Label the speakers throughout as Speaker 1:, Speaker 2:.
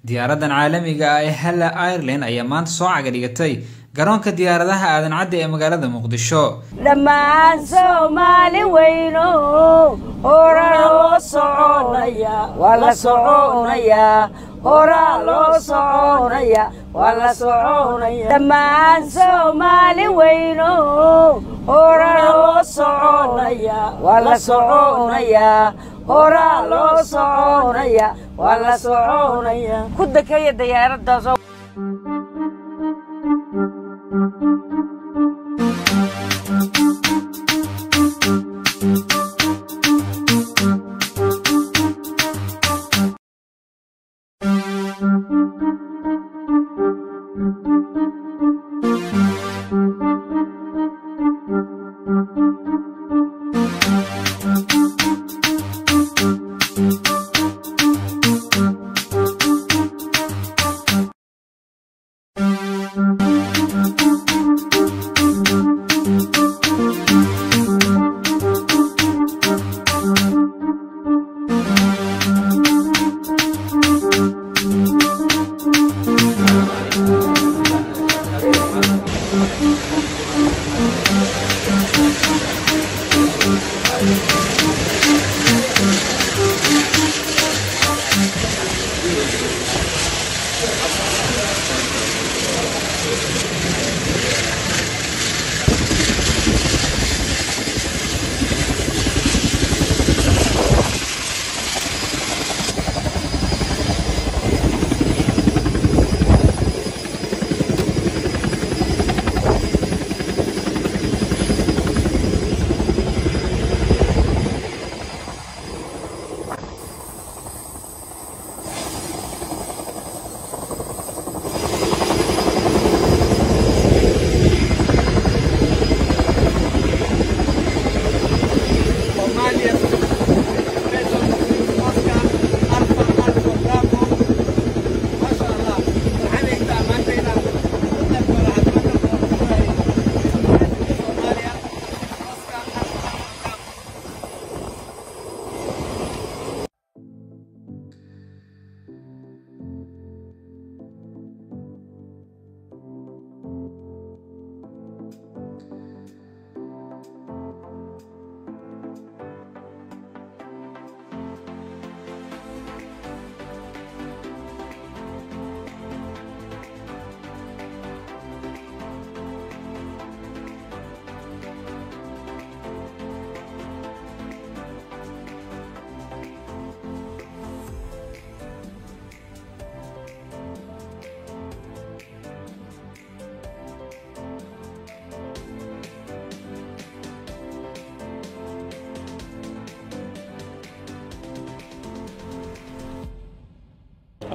Speaker 1: diyaaradan caalamiga ah ee Hala Airline ayaa maanta soo cagdhigatay garoonka diyaaradaha aadan cadde ee magaalada Muqdisho.
Speaker 2: Dhammaan Soomaali weyno hora loo soconaya wala soconaya hora loo soconaya wala soconaya dhammaan Soomaali weyno hora loo soconaya wala soconaya hora loo soconaya wala soconaya ku dakaya diyaaradaas.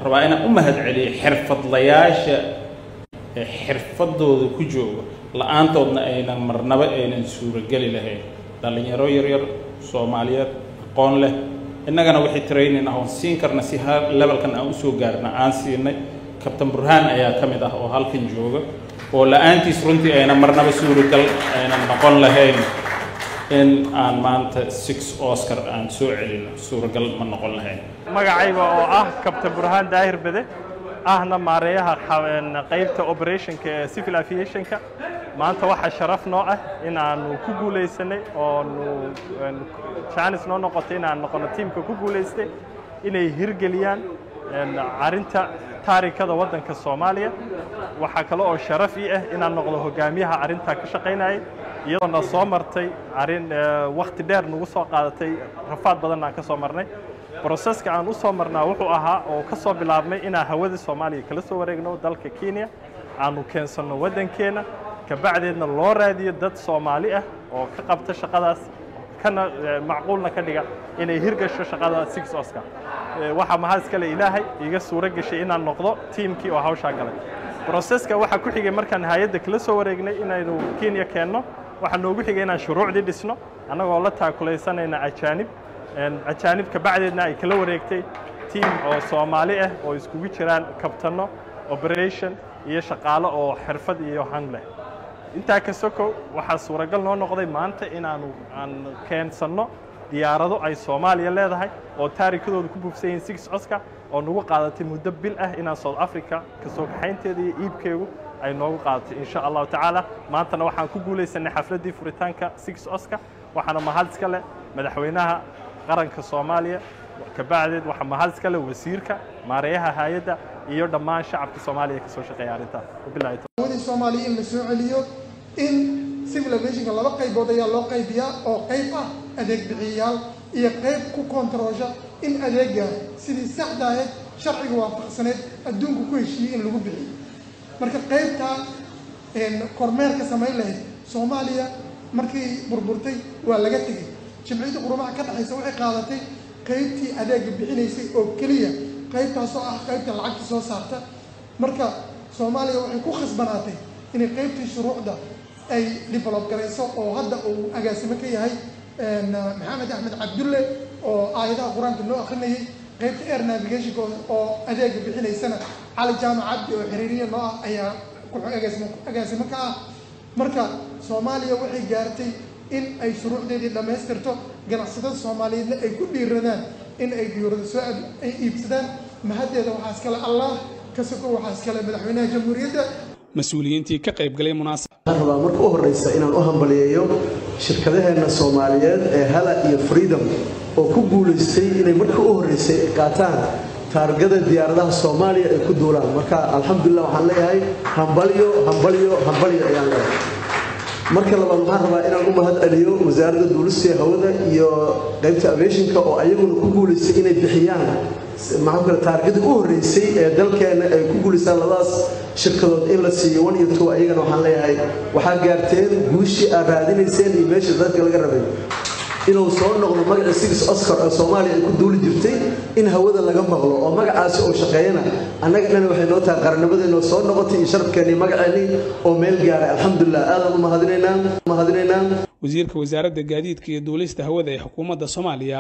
Speaker 3: rabaa inaan u mahadceliyo xirfadlayaasha xirfadooda ku jooga la'aantoodna aynan marnaba aynan suuragali lahayn dhalinyaro yaryar Soomaaliyeed aqoon leh innagana wixii training ah oo siin karna si levelkan aan u soo gaarna aan siinay Captain Burhan ayaa kamid ah oo halkan jooga oo la'aantiis runtii aynan marnaba suuragal aynan noqon lahayn in aan maanta 6 Oscar aan soo celino suuragal ma noqon lahayn
Speaker 4: magacayga oo ah Captain Burhan Daahir Bade ahna maareeyaha qaybta operationka ee civil aviationka maanta waxa sharaf noo ah in aanu ku guuleysanay oo chance noo noqotay in aan noqono teamka ku guuleystay inay hirgeliyaan arinta taariikhda wadanka Soomaaliya waxa kale oo sharaf ii ah in aan noqdo hogaamiyaha arinta ka shaqeynayay iyadoo soo martay arin waqti dheer nagu soo qaadatay rafaad badan aan ka soo marnay processka aan u soo marnaa wuxuu ahaa oo ka soo bilaabmay in aan hawada Soomaaliya kala soo wareegno dalka Kenya aanu keensano wadankeena ka bacdeedna loo raadiyo dad Soomaali ah oo ka qabta shaqadaas kana macquulna ka dhiga inay hirgasho shaqada 6 Oscar waxa mahad iska leh Ilaahay iga suura gashay in aan noqdo teamkii oo hawsha galay processka waxa ku xigay markaan hay'adda kala soo wareegnay inaynu Kenya keenno waxa noogu xigay in aan shuruucdii dhisno anagoo la taakulaysanayna ajaanibka bacdeedna ay kala wareegtay team oo Soomaali ah oo iskugu jiraan kabtano operation iyo shaqaale oo xirfad iyo han leh inta ka soko waxa suuragal noo noqday maanta in aan keensano diyaarado ay Soomaaliya leedahay oo taariikhdooda ku buufsan yihiin 6 Oscar oo nagu qaadatay muddo bil ah inaan South Africa ka soo kaxaynteeda iyo iibkeegu ay noogu qaadatay insha Allah taala maantana waxaan ku guuleysanay xafladii furitaanka 6 Oscar waxaana mahad iska leh madaxweynaha qaranka Soomaaliya ka bacdeed waxa mahad iska leh wasiirka maareeyaha hay'adda iyo dhammaan shacabka Soomaaliya ka soo shaqeeya arinta billahi
Speaker 5: wadin Soomaaliya in la soo celiyo in civil aviation laba qaybood ayaa loo qaybiyaa oo qayb ah adeeg bixiyayaal iyo qayb ku kontroosha in adeega sidii saxda ah sharciga waafaqsaneed adduunku ku heshiiyay in lagu bixiyo marka qaybta kormeerka sameyn lahayd Soomaaliya markii burburtay waa laga tagay jimciyada qurumaha ka dhaxaysa waxay qaadatay qaybtii adeega bixinaysay oo kaliya qaybtaas oo ah qaybta lacagta soo saarta marka Soomaaliya waxay ku khasbanaatay in qaybtii shuruucda ay develop garayso oo hadda uu agaasimo ka yahay Maxamed Axmed Cabdulle oo aayadaha Quraanka noo akhrinayay qaybta air navigation oo adeega bixinaysana Cali Jaamac Cabdi oo xiriiriye noo ah ayaa ku agaasimo ka ah marka Soomaaliya waxay gaartay in ay shuruucdeedii dhameystirto ganacsatada Soomaaliyeedna ay ku dhiiradaan in ay diyaarado soo ay iibsadaan mahadeeda waxa iskale Allah ka soo waxa iskale madaxweynaha jamhuuriyadda
Speaker 6: mas'uuliyiintii ka qayb galay
Speaker 7: munaasabadda markii ugu horeysay inaan u hambaliyeeyo shirkadaheena Soomaaliyeed ee Hala iyo Freedom oo ku guuleystay inay markii ugu horeysay qaataan taargada diyaaradaha Soomaaliya ay ku duulaan marka alxamdulillah waxaan leeyahay hambaliyo ayaan leeyahay marka labaad waxaan rabaa inaan u mahad celiyo wasaaradda duulista hawada iyo qaybta aviationka oo ayaguna ku guuleystay inay bixiyaan maxaa taargada ugu horeysay ee dalkeena ay ku guuleystaan labadaas shirkadood in la siiyo 1 iyo 2 ayagana waxaan leeyahay waxa gaarteen guushii aad raadinayseen iyo meesha dadka laga rabay inuu soo noqdo magaca 6 Oscar oo Soomaaliya ay ku duuli jirtay in hawada laga maqlo oo magacaasi oo shaqeeyana annaga dhan waxay noo tahay qarnimadeena soo noqotay iyo sharafkeena magaceeni oo meel gaaray alxamdulillah aadan u mahadinaynaa
Speaker 6: wasiirka wasaaradda gaadiidka iyo duulista hawada ee xukuumadda Soomaaliya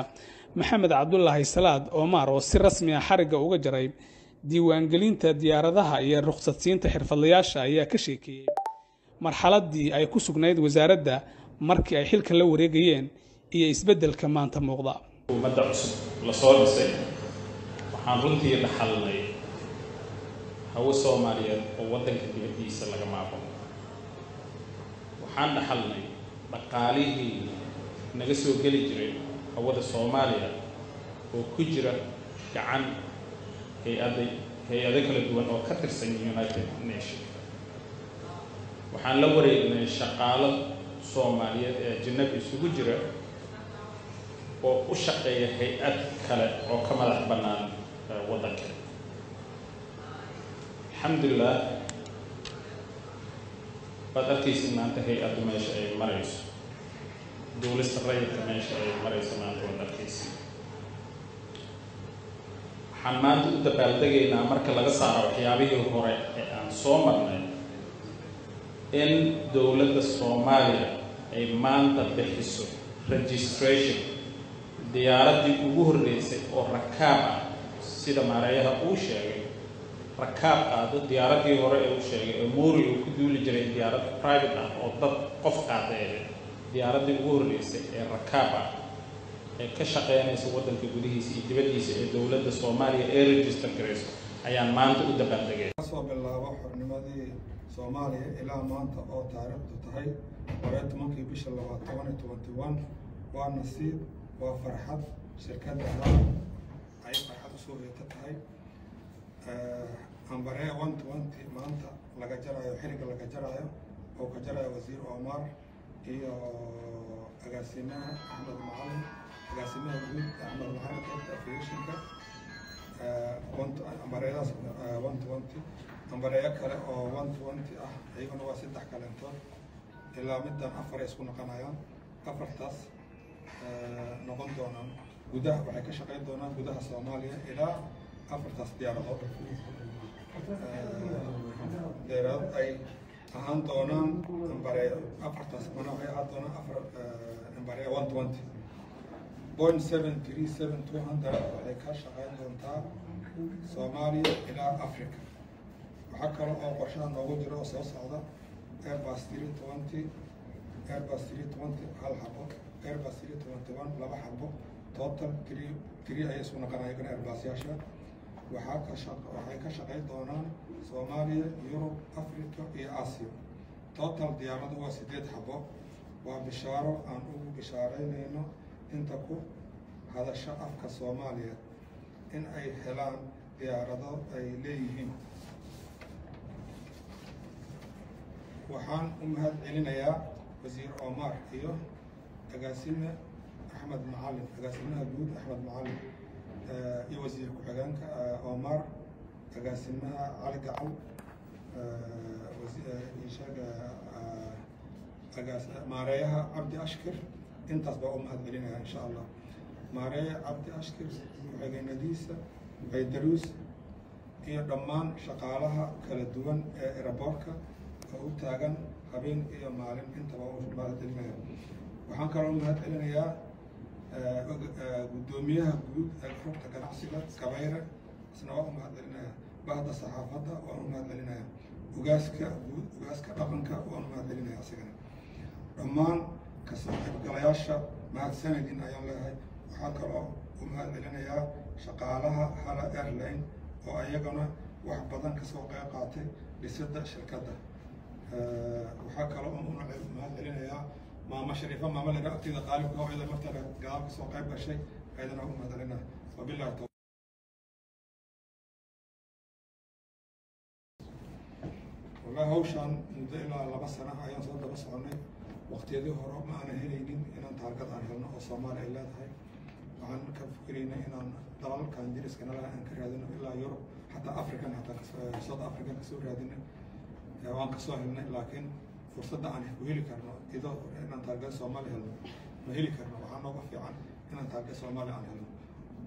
Speaker 6: Maxamed Cabdullaahi Salaad Omar oo si rasmi ah xariga uga jaray diiwaangelinta diyaaradaha iyo rukhsadsiinta xirfadlayaasha ayaa ka sheekiyay marxaladii ay ku sugnayd wasaaradda markii ay xilka la wareegayeen iyo isbeddelka maanta muuqda
Speaker 3: ummadda cusub la soo dhisay waxaan runtii dhaxalnay hawo Soomaaliyeed oo waddanka dibadiisa laga maamulo waxaan dhaxalnay dhaqaalihii naga soo geli jiray hawada Soomaaliya oo ku jira gacan hay'ado kala duwan oo ka tirsan United Nations waxaan la wareegnay shaqaale Soomaaliyeed ee ajnabi isugu jira oo u shaqeeya hay'ad kale oo ka madax bannaan waddanka alxamdulillah badarkiisa maanta hay'addu meesha ay marayso duulista rayidka meesha ay marayso maanta wadarkiisa waxaan maanta u dabaaldegaynaa marka laga saaro waxyaabihii hore ee aan soo marnay in dowladda Soomaaliya ay maanta bixiso registration diyaaradii ugu horeysay oo rakaab ah sida maareeyaha uu sheegay rakaab qaado diyaaradii hore ee uu sheegay ee Moori uu ku duuli jiray diyaarad private ah oo dad qof qaaday diyaaradii ugu horeysay ee rakaab ah ee ka shaqeynaysa waddanka gudihiisa iyo dibadiisa ee dowladda Soomaaliya ee register gareyso ayaan maanta u dabaaldegay
Speaker 8: soo bilaabo xornimadii Soomaaliya ilaa maanta oo taariikhdu tahay 12 bisha 2021 waa nasiib waa farxad shirkadda ay farxad u soo tahay ambare 120 maanta laga jarayo xiriga laga jarayo oo ka jarayo wasiir Omar iyo agaasimaha Ahmed Macalin agaasimaha guud Ahmed Macalin qaybta aviationka ambareedaas 120 ambareeyo kale oo 120 ah ayaguna waa 3 kalentood ilaa middan 4 isku noqonayaan afartaas noqon doonaan gudaha waxay ka shaqeyn doonaan gudaha Soomaaliya ilaa afartaas diyaaradood diyaarad ay ahaan doonaan ambareeyo afartaas mana waxay ahaan doonaan afar ambareeyo 120 Boeing 737-200 waxay ka shaqeyn doontaa Soomaaliya ilaa Afrika waxaa kale oo qorshaha noogu jira oo soo socda Airbus 320 hal xabo airbus 321 laba xabo total 3 ay isku noqonayaan airbusyaasha waxay ka shaqayn doonaan Soomaaliya, Yurub, Afrika iyo Aasiya. Total diyaaradu waa 8 xabo. waa bishaaro aan ugu bishaaraynayno inta ku hadasha afka Soomaaliyeed in ay helaan diyaarado ay leeyihiin. waxaan u mahad celinayaa wasiir Omar iyo agaasime Axmed Macalin, agaasimaha guud Axmed Macalin iyo wasiir ku-xigeenka Omar, agaasimaha Cali Gacal, maareeyaha Cabdi Ashkir. intaas baa u mahad celinayaa insha Allah. maareeya Cabdi Ashkir, ku-xigeenadiisa Baydaruus iyo dhammaan shaqaalaha kala duwan ee airportka oo u taagan habeen iyo maalin intaba u mahad celinayaa. waxaan kaloo mahad celinayaa gudoomiyaha guud ee xogta ganacsiga Kabayre, isna waa u mahad celinayaa. bahda saxaafadda waa u mahad celinayaa. ugaaska guud, ugaaska dhaqanka waa u mahad celinayaa isagana. dhammaan kasoo qaybgalayaasha mahadsanidin ayaan leeyahay. waxaan kaloo u mahad celinayaa shaqaalaha Hala Airline oo ayagana wax badan kasoo qayb qaatay dhisidda shirkadda. waxaa kaloo u mahad celinayaa maama Shariifa, maama laga agtida qaalibka oo iyada martaba gadaal kasoo qayb gashay, ayadana u mahad celinaa. wabillahi tawfiiq. والله هوشان مدة إلى لبس سنة أيام صدق بس عني وقت يدي هرب ما أنا هنيين إن أنت تارجت عن هنا وصومال إلا هاي وعن كفكرين إن ضلال كان جلس كنا لا أنكر هذين إلا يوروب حتى أفريقيا حتى صد أفريقيا كسور هذين وان كسور هنا لكن فرصة عن وهيل كرنا إذا إن أنت تارجت صومال هنا وهيل كرنا وعن نوقف عن إن أنت تارجت صومال عن هنا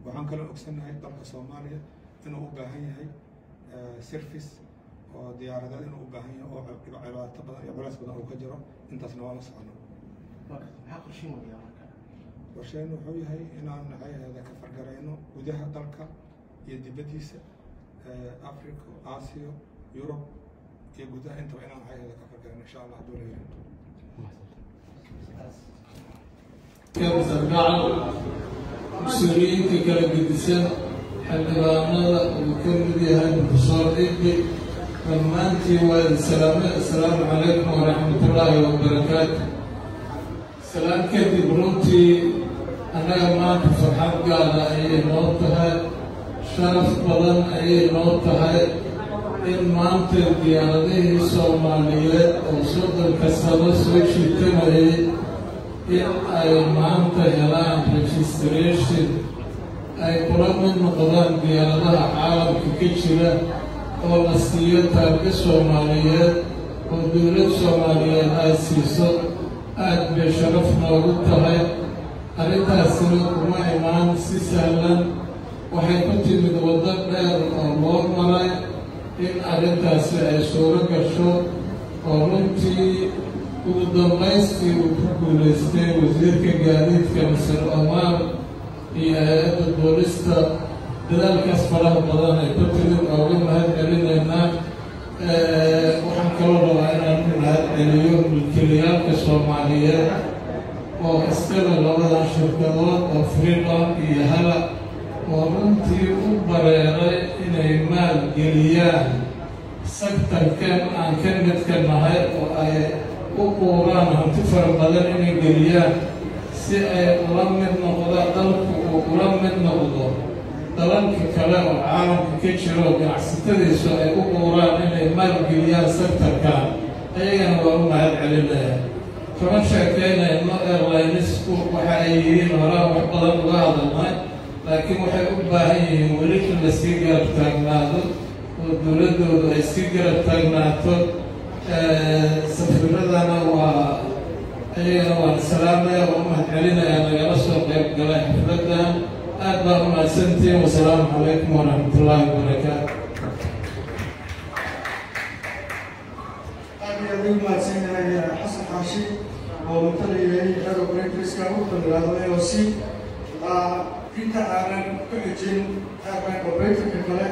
Speaker 8: وعن كل أقسم هاي ضلك صوماليا إنه أباهي هاي سيرفيس وديارة إنه أباهي أو عبارة تبدأ يبرز بدأ أو كجرا أنت سنوات صعنا.
Speaker 9: آخر شيء ما بيعمل.
Speaker 8: وشيء نحوي هاي إن أنا هاي هذا كفر جرينه وده ذلك يدي بديس أفريقيا آسيا يوروب يجوده أنت وإن أنا هاي هذا كفر جرينه إن شاء الله دول يرين.
Speaker 10: كم سرقان مسؤولين كلا بديسة حلوانا وكل بيها البصار إبي فمانتي والسلام عليكم ورحمة الله وبركاته. سلام كذي برونتي أنا ما فرحان قال أي نوتها شرف بدن أي نوتها إن ما أنت ديانته الصومالية وصوت الكسبة سويش تمري إن أي ما أنت يلان registration أي كل من مقدام ديانته عالم ككشلة ونسيت ترك الصومالية ودولة الصومالية أسيسو aad bay sharaf noogu tahay. arrintaasina kuma imaan si sahlan, waxay ku timid waddo dheer oo loo maray in arrintaasi ay suuro gasho oo runtii ugu dambaystii uu ku guulaystay wasiirka gaadiidka Masar Omar iyo hay-adda boolista. dadaalkaas faraha badan ay ku timid oo uga mahad celinaynaa. waxaan kaloo rabaa inaan u mahad celiyo milkiilayaalka Soomaaliyeed oo iskale labadan shirkadood oo Freedom iyo Hala oo runtii u bareeray inay maal geliyaan sektarkan aan ka midka nahay oo ay u quuraan hanti fara badan inay geliyaan si ay ula mid noqdo dalku uu ula mid noqdo dalalka kale oo caalamka ka jira oo ganacsatadiisu ay u quuraan inay maalgeliyaan sektarkan. ayagana waa u mahad celinayaa. kama sheekeynayno airlinesku waxa ay yihiin horaa wax badan uga hadalnay, laakiin waxay u baahan yihiin weli in la sii garab taagnaado oo dowladdoodu ay sii garab taagnaato. safiiradana waa ayagana waan salaamaya oo u mahad celinayaa nagala soo qayb galay xafladdan. aad baa u mahadsantihiin. wasalaamu calaykum waraxmatullaahi wabarakaatu.
Speaker 9: أنا mahadsanyahay xasan xaashi oo matalaya xero breakfast-ka u dhammaadey oo si inta aanan ku xijin airline operator-ka kale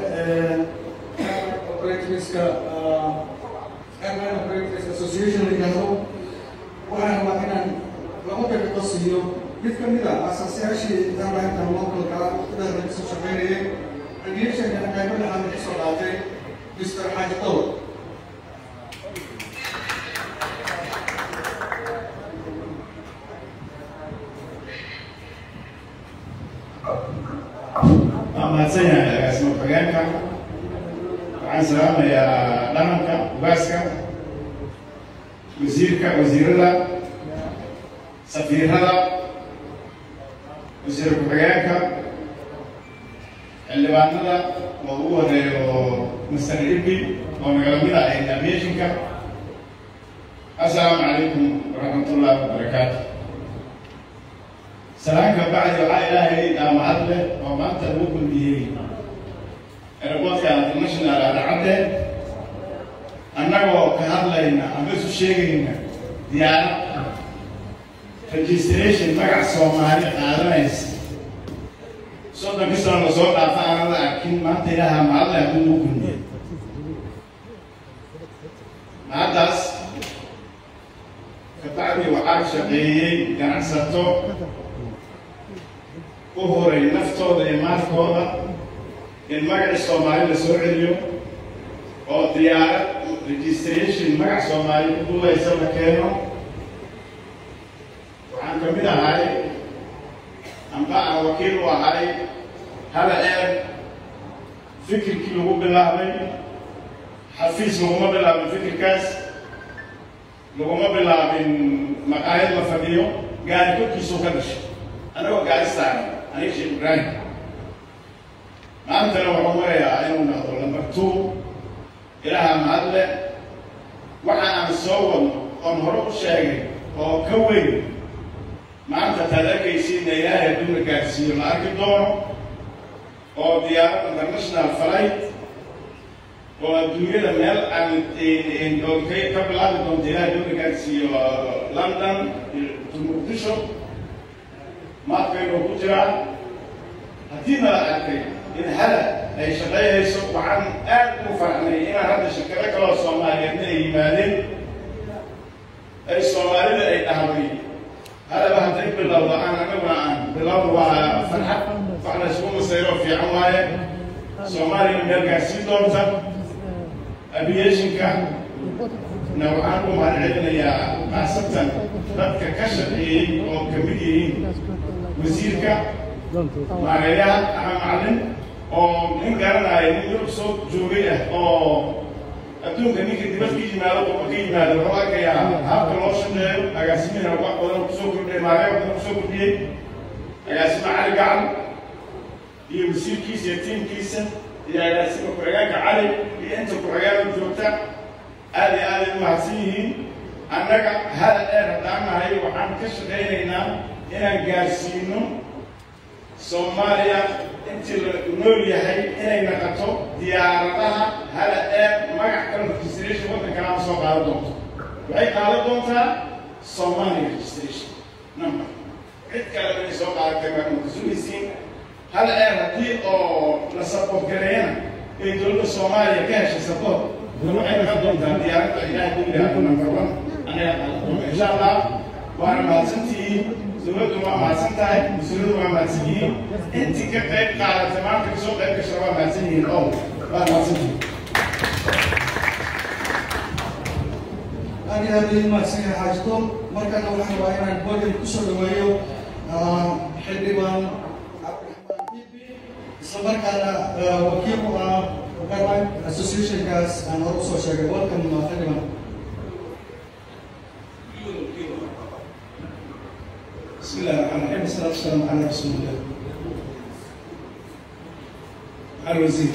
Speaker 9: breakfast-ka Airline Operators Association la yidhaahdo waxaan rabaa inaan laba daqiiqo siiyo asaasiyaashii airlineka localka dheerna kasoo shaqaynayay aviationkana qaybo dhexaada kasoo qaatay Mr. Xaaji Dawr.
Speaker 11: mahadsan yahay agaasimo xogeenka. waxaan salaamayaa dhaqanka ugaaska wasiirada safiirada wasiir ku-xigeenka xildhibaanada oo ugu horeeyo Mr. Ibi oo nagala mid ah aviationka. assalaamu calaykum waraxmatullaahi wabarakaatu. salaanka bacdi waxaa ilaahay mahad leh oo maanta lagu kulmiyey airportka international Aadacadde annagoo ka hadlayna ama isu sheegayna diyaarad registration magac Soomaali qaadanaysa 30 sano la soo dhaafay aanan la arkin. maanta ilaaha mahad leh hadduu lagu kulmiyey. mahaddaas ka bacdi waxaa shaqeeyey ganacsato u horay naftooda iyo maalkooda in magacii Soomaali la soo celiyo oo diyaarad registration magac Soomaali ku duulaysa la keeno. waxaan ka mid ahay amba aan wakiil u ahay Hala Air. fikirkii lagu bilaabay xafiis laguma bilaabin, fikirkaas laguma bilaabin maqaayad la fadhiyo, gaari korkiisuu ka dhashay anagoo gaari saaran aniga Sheekh Ibraahim. maantana wuxuu marayaa inuu noqdo lambar 2. ilaaha mahad leh. waxa aan soo wadno oon hore u sheegay oo ka weyn maanta taad arkaysiina ilaahay hadduu na gaarsiiyo la arki doono oo diyaarad international flight oo adduunyada meel aan ka bilaabi doonto ilaahay hadduu na gaarsiiyo London to Muqdisho maadkaynoo ku jiraan. haddii nala arkay in Hala ay shaqaynayso waxaan aad ugu farxnay inaan hadda shirkado kaloo Soomaaliyeedna ay yimaadeen ay Soomaalida ay dhahday Halaba hadday bilowda anaguna aan bilowda waa farxad wax la isugu masayro fiican waaye. Soomaaliya meel gaarsiin doonta aviationka na waxaan u mahadcelinayaa khaasatan dadka ka shaqeeyey oo ka mid yihiin wasiirka maareeyaha Axmed Macalin oo nin garanaya nin Yurub soo joogay ah oo adduunka ninka dibad ka yimaado oo ka yimaado wuxuu arkayaa habka loo shaqeeyo. agaasimihina wax badan kusoo kordhiyey, maareeyo badan kusoo kordhiyey. agaasimo Cali Gacal iyo wasiirkiisa iyo tiimkiisa iyo agaasimo ku-xigeenka Cali iyo inta ku-xigeenka joogta aad iyo aad ay u mahadsan yihiin. annaga Hala Air haddaan nahay waxaan ka shaqaynaynaa inaan gaarsiino Soomaaliya intii la nool yahay inay noqoto diyaaradaha Hala Air magac kale registration waddankana ma soo qaadan doonto. waxay qaadan doontaa Somali registration number. cid kale inay soo qaadatay waa ma kasugaysiin. Hala Air haddii oo la support gareeyana ee dowladda Soomaaliya ka heshay support waxay noqon doontaa diyaaradda ilaahay ku yidhaahdo number 1 anaga qaadan doonta insha Allah. waana mahadsantihiin. dowladdu waa mahadsan tahay, mas-uuliyaddu waa mahadsan yihiin. intii ka qayb qaadatay maanta kasoo qayb gasha waa mahadsan yihiin oo waa mahadsantihiin.
Speaker 9: aad iyo aad ayuu mahadsan yahay Xaaji Dawr. markana waxaan rabaa inaan podium kusoo dhaweeyo xildhibaan Cabdiraxmaan Bibi, isla markaana wakiil u ah Airline Association-kaas aan hore usoo sheegay. welcome xildhibaan.
Speaker 11: بسم الله الرحمن الرحيم. والصلاة والسلام على رسول الله. على الوزير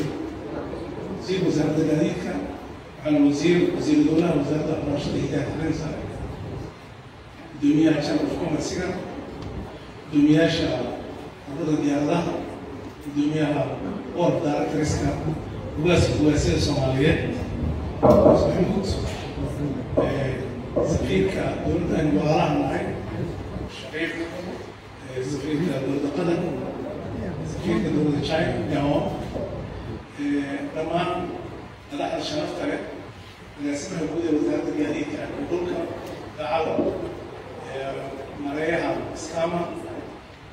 Speaker 11: وزارة الجديدة، على وزير الدولة وزارة الرشد الهداية الخمسة دنيا شان الحكومة السجن دنيا شان عدد الديارة دنيا ورد دارك رزقة واسير الصومالية محمود سفير كدولة المغارة معي سفير دولة قدم سفير دولة شاي جاوب لما أدخل الشرف ترى أنا اسمها وجود وزارة الجديدة كلها تعالوا مريها إسكاما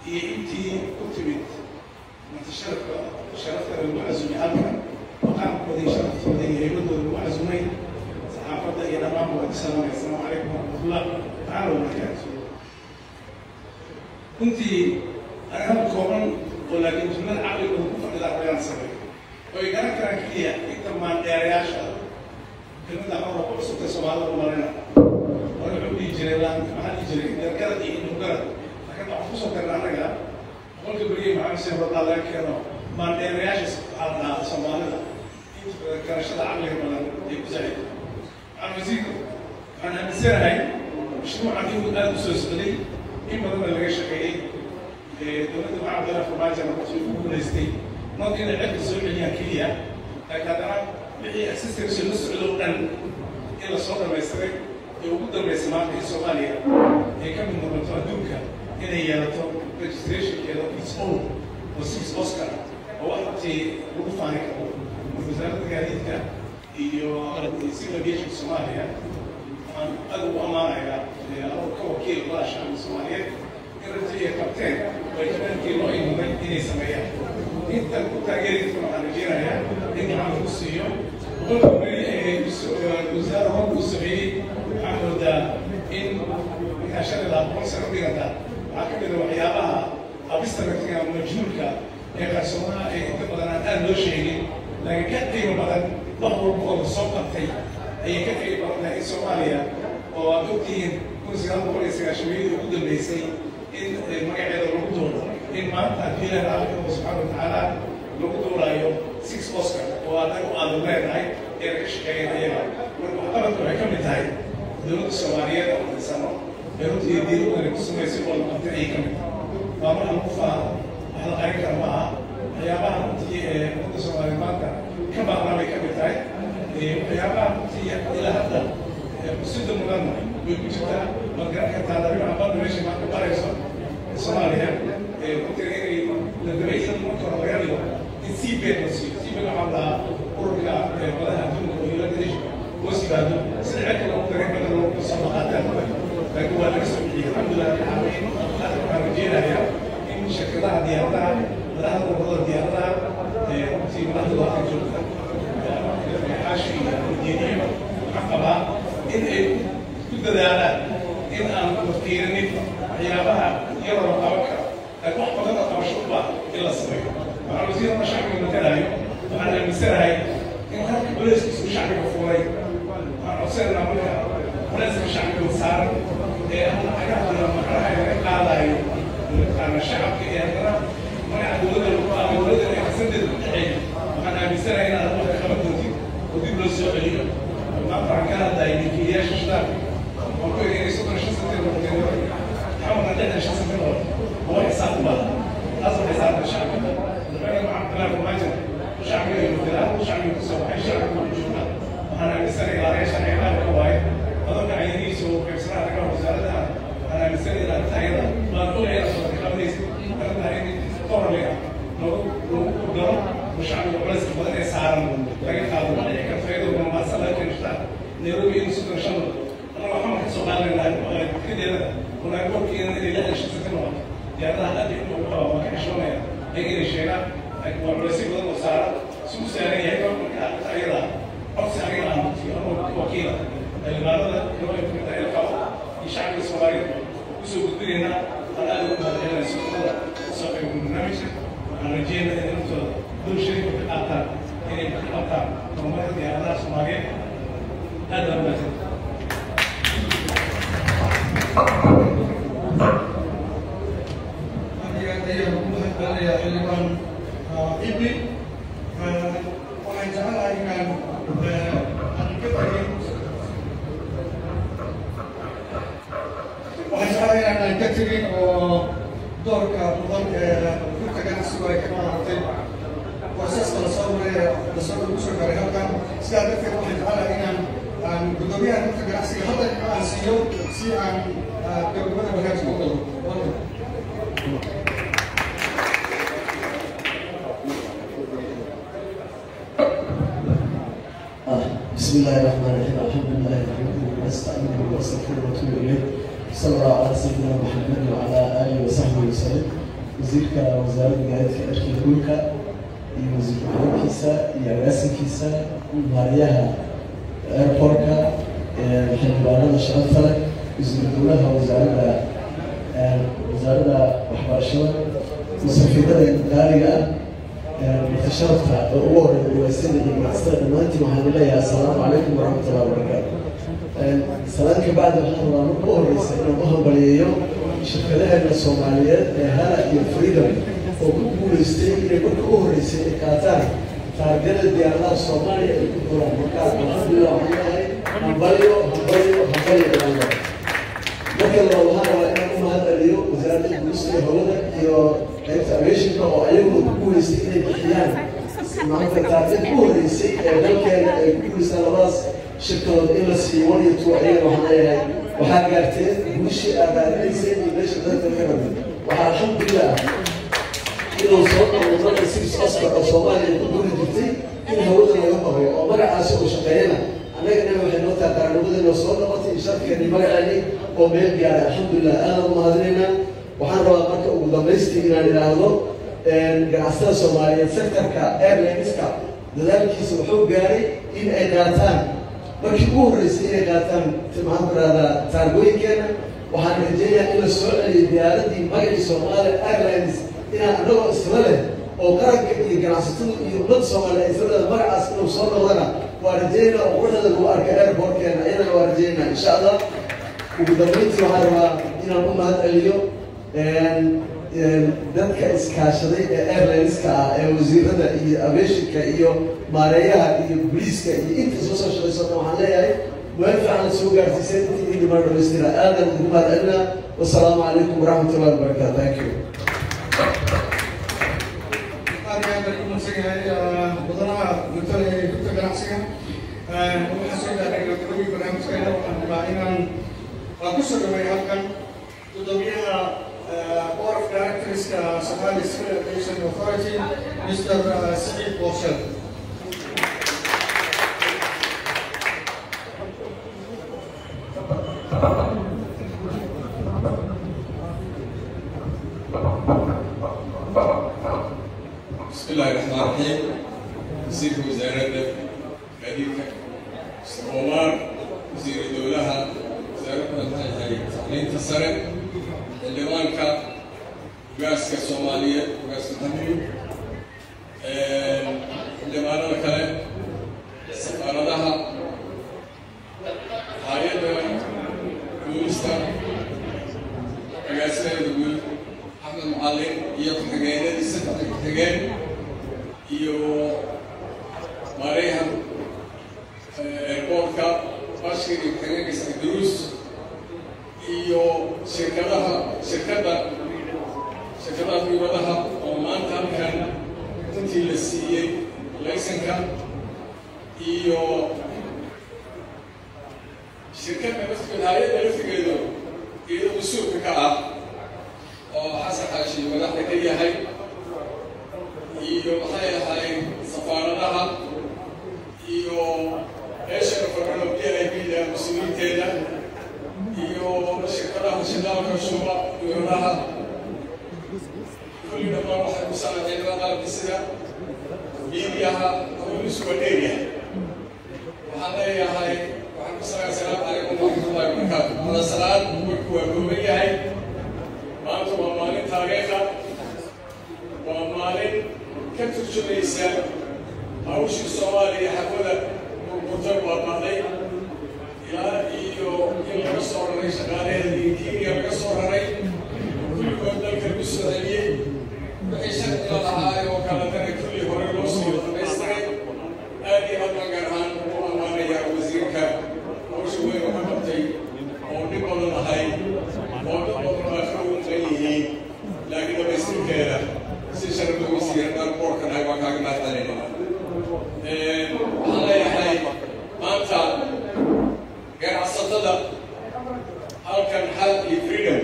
Speaker 11: iyo intii ku timid sharafta lagu casumay halkan maqaamkooda iyo sharaftooda iyo heybadooda lagu casumay saxaafadda iyo dhammaanba waa salaamay assalaamu calaykum waraxmatullah tacaala wabarakaatu runtii arrin kooban oo laakiin jumlada caqligooda ku fadhida ayaan sameeyo oo ay garan karaan keliya inta maandheerayaasha kelmada hore ku cusubtay soomaalida u marayna hore wuxuu dhihi jiray maxaa dhihi jiray gargarad iyo indhogarad laakiin waxaan kusoo karna annaga qolka beriyey maxamed seen wadaa laga keeno maandheerayaasha waxaa la dhahaa soomaalida garashada caqliga badan ay ku saaciday waxaan wasiirka waxaan aaminsanahay mashruucan inuu aada u soo socday in badanna laga shaqeeyey dowladda maxaa cabdillah farmaajo markaasuu ku guulaystay not inay cirka soo celiyaan keliya laakiin haddana wixii assistance la socdo o dhan in lasoo dhamaystiray ee ugu dambaysa maanta in soomaaliya ay ka mid noqoto adduunka inay yeelato registrationkeeda its own oo six oscar oo wax runtii lagu faani karo wasaaradda gaadiidka iyo civil aviation soomaaliya waxaan aad ugu ammaanayaa ka wakiil golaha shacabka soomaaliyeed in runtii ay qabteen oo ay kabaankii loo imaday inay sameeyaan inta ku taageeraysa waxaan rajeynayaa in gacan lagu siiyo qolka beri ee wasaara hor uu sameeyey waxaan moodaa in markaa shan ilaa boqol sano dhiganta waxaa ka mid a waxyaabaha abistaratiga majhuulka ee qarsoomaha ee inta badan aan aad loo sheegin laakiin ka qiimo badan wax walba oo soo qabtay ayay ka qiimo badan tahay in soomaaliya oo aad ogtihiin 1990 ugu dambeysay in magaceeda lagu duuro in maanta haddii ilaaha raxmatuhu subxaana watacaala lagu duuraayo 6 oscar oo anagu aanu leenahay ee laga shaqeeyeen ayaga marka waxqabadka waxay ka mid tahay dowladda soomaaliyeed oo dhisano ee runtii diiradooda ku samaysay oo la qabtay ayay ka mid tahay waa marka lagu faaha wax la qarin kara ma aha waxyaabaha runtii ee ummadda soomaaliyeed maanta ka baaqnaa bay ka mid tahay waxyaabaha runtii ilaa hadda kusida mudan way ku jirtaa ma garan kartaa dabiica badda meesha maanta barayso soomaaliya runtii inay la dabaysan marka hore laga dhigo in seabed la siiyo seabed waxaa lahaa ururka badaha adduunka oo united nation hoos yimaado sida cirka loogu daray badda loogu soo dhaqaataan laakiin waa laga soo bixiyey alxamdulilah alxamiin hadda waxaan rajeynayaa in shirkadaha diyaaradaha madaxda ururada diyaaradaha runtii madaxdooda halka joogta xaashi iyo ujeediyo waxaan qabaa in ay ku dadaalaan in aan wafiirinin waxyaabaha iyadoo la qaban karo laakiin wax badan oo qabasho u baahan in la sameeyo waxaan wasiirada shacbiga matalaayo waxaan aaminsanahay in halka culeyskiisu shacbiga fuulay waxaan codsananaa marka culeyska shacbiga saaran ee lacagaha macnaha laga qaadayo mataqaana shacabka ee haddana magaca dowladda lagu qaado dowladda ee xasandeeda ku dhexeeya waxaan aaminsanahay in aad wax qaban doontid oo dib loo soo celiyo maanta waxaan ka hadlahay milkiilayaasha shidaalka waan ku egeynay 35 santin noqoteen حاول نحن شخص منهم هو حساب الله أصل حساب الشعب لأن مع كلام ماجد شعبي المديرات شعبي المسوحي شعبي المجموعة وأنا مستني إلى رئيس الإعلام الكويت أظن عيني سو في صراحة كم وزارة أنا مستني إلى التأييد ما نقول إلى صوت الخميس أنا عيني طور لها لو قدر وشعبي وبلس بدأ يسعر لكن هذا كان فايدة من ما صار لكن اشتغل نيروبي إنسو تنشل أنا محمد سؤال لله كده هناك وقت إن اللي لا شخص كنوع يعني هذا اللي ما كان شلونه يجي الشيء وبرسي بدل وصار سو سعره يكون أيضا أو سعره عن وكيل اللي بعده هو يمكن تلقاه يشعر الصواريخ وسوق الدنيا على هذا السوق سوق البرنامج أنا جينا إنه دول شركة أكثر يعني أكثر كمان دي هذا الصواريخ هذا مثل
Speaker 9: xildhibaan ibni waxaan jecelahay inaan ka tegin aan ka tegin oo doorka mudan ee dhulka ganacsigu ay ka qaadatay qoysaska lasoo wareey lasoo soo gaaray halkan sidaa darteed waxaan jecelahay inaan gudoomiyaha dhulka ganacsiga hadda aan siiyo si aan gabagabada barnaamijka u wado
Speaker 7: بسم الله الرحمن الرحيم الحمد لله نحمده ونستعينه ونستغفره ونتوب اليه صلى الله على سيدنا محمد وعلى اله وصحبه وسلم wasiirka wasaaradda gaadiidka cirka dhulka iyo wasiir ku-xigeenkiisa iyo agaasinkiisa maariyaha airportka xildhibaanada sharafta leh wasiir dowlaha wasaaradda waxbarashada musafiirada gaariga ah sharafta oo ugu horeeya uwaysada iyo ganacsada dhammaantiin waxaan leeyahay assalaamu calaykum waraxmatullahi wabarakaatu salaan ka bacdi waxaan rabaa marka u horeysa inaan u hambaliyeeyo shirkadaheena soomaaliyeed ee hala iyo freedom oo ku guulaystay inay marka u horeysay ay qaataan taargada diyaaradaha soomaaliya ay ku duraan markaa alxamdulilah waxaan leeyahay hambalyo dhamaanba marka labaad waxaan rabaa inaan u mahad celiyo wasaaradda guusta ee hawada iyo qaybta aviationka oo ayaguna ku guulaystay inay bixiyaan maanta taargad ku horeysay ee dalkeena ay ku guulaystaan labadaas shirkadood in la siiyo 1 iyo 2 ayaga waxaan leeyahay waxaa gaarteen guushii aad raadinayseen iyo meesha dalka ka rabay waxaa alxamdulilah inuu soo noqdo six Oscar oo Soomaaliya ku duri jirtay in hawada laga baro oo magacaasi uu shaqeeyana annaga waxay noo tahay qaranimada soo noqotay shirkadii magaceeni oo meel gaaray alxamdulilah aad u mahadinaynaa waxaan rabaa marka ugu dambeystii inaan idhaahdo ganacsatada Soomaaliyeed sektorka airlineska dadaalkiisa wuxuu gaaray in ay qaataan markii ugu horeysay inay qaataan maxaan ku rahdaa taargooyinkeena waxaan rajeynayaa in la soo celiyo diyaaradii magacii Soomaali Airlines inaan annagoo isla leh oo qaranka iyo ganacsatada iyo ummadda Soomaaliya ay isla leh magacaas inuu soo noqdana waa rajeynaa oo quruxda lagu arka airportkeena iyadana waa rajeynaa insha allah ugu dambeyntii waxaan rabaa inaan u mahad celiyo dadka iskaashaday ee airlineska ah ee wasiirada iyo aviationka iyo maareeyaha iyo booliiska iyo inta soo shaqeyso waxaan leeyahay meel fiican soo gaarsiisay intii dhimaan dhameystira aadan ugu mahad celinaa wassalaamu calaykum waraxmatullahi wabarakaatu thank you
Speaker 9: mudanaha guddada ee gudda ganacsiga waxaa soo gaaray gabagabadii barnaamijkeena waxaan rabaa inaan ku soo dhaweeyo halkan gudoomiyaha Board of Directors Somali Civil Aviation Authority, Mr. Saeed Borsel.
Speaker 12: بسم الله الرحمن الرحيم. وزير وزارة جديدة مستر عمر وزير الدولة وزارة التعليم السري xildhibaanka gaaska Soomaaliyeed gaaska Maxamed xildhibaanada kale safaaradaha hay'adda guulista agaasimaha guud Axmed Macallin iyo ku-xigeenadiisa ku-xigeen iyo maareeyaha airportka bashir iyo ku-xigeenkiisa Idruus iyo shirkadda fiiladaha oo maanta halkan intii la siiyey laysanka iyo shirkadda laftigeeda hay'adda laftigeedu iyadoo mas-uulka ka ah oo xasan xaashi madaxda ka yahay iyo maxay ahayd safaaradaha iyo eeshana farmada PIB-da mas-uuliyiinteeda iyo shirkadaha shidaalka shuba dowladaha kulli dhammaan waxay ku saacadeen qalabka sida miidiyaha howlisu waa dheeryahay waxaan leeyahay waxaan ku salaam assalaamu calaykum waraxmatullahi wabarakaatu hada salaad warku waa kooban yahay maanta waa maalin taariikha waa maalin ka turjumaysa hawshii Soomaaliya hawada burburtay waa qaaday ilaa iyo in laga soo raray shaqaalaheedii Kenya laga soo raray kulligood dalka lagu soo celiyey wixii sharci la lahaa oo kala tana kulli hore loo soo dhamaystiray aad iyo aad baan gaar ahaan ugu ammaanayaa wasiirka hawsha weyn oo ka qabtay oo dhib badan ahay oo dad badan baa ka uunqan yihiin laakiin dhamaystirkeeda si sharaf lagu siiya airportkan ay waa kaaga mahad celinayna waxaan leeyahay maanta ganacsatada halkan hal iyo freedom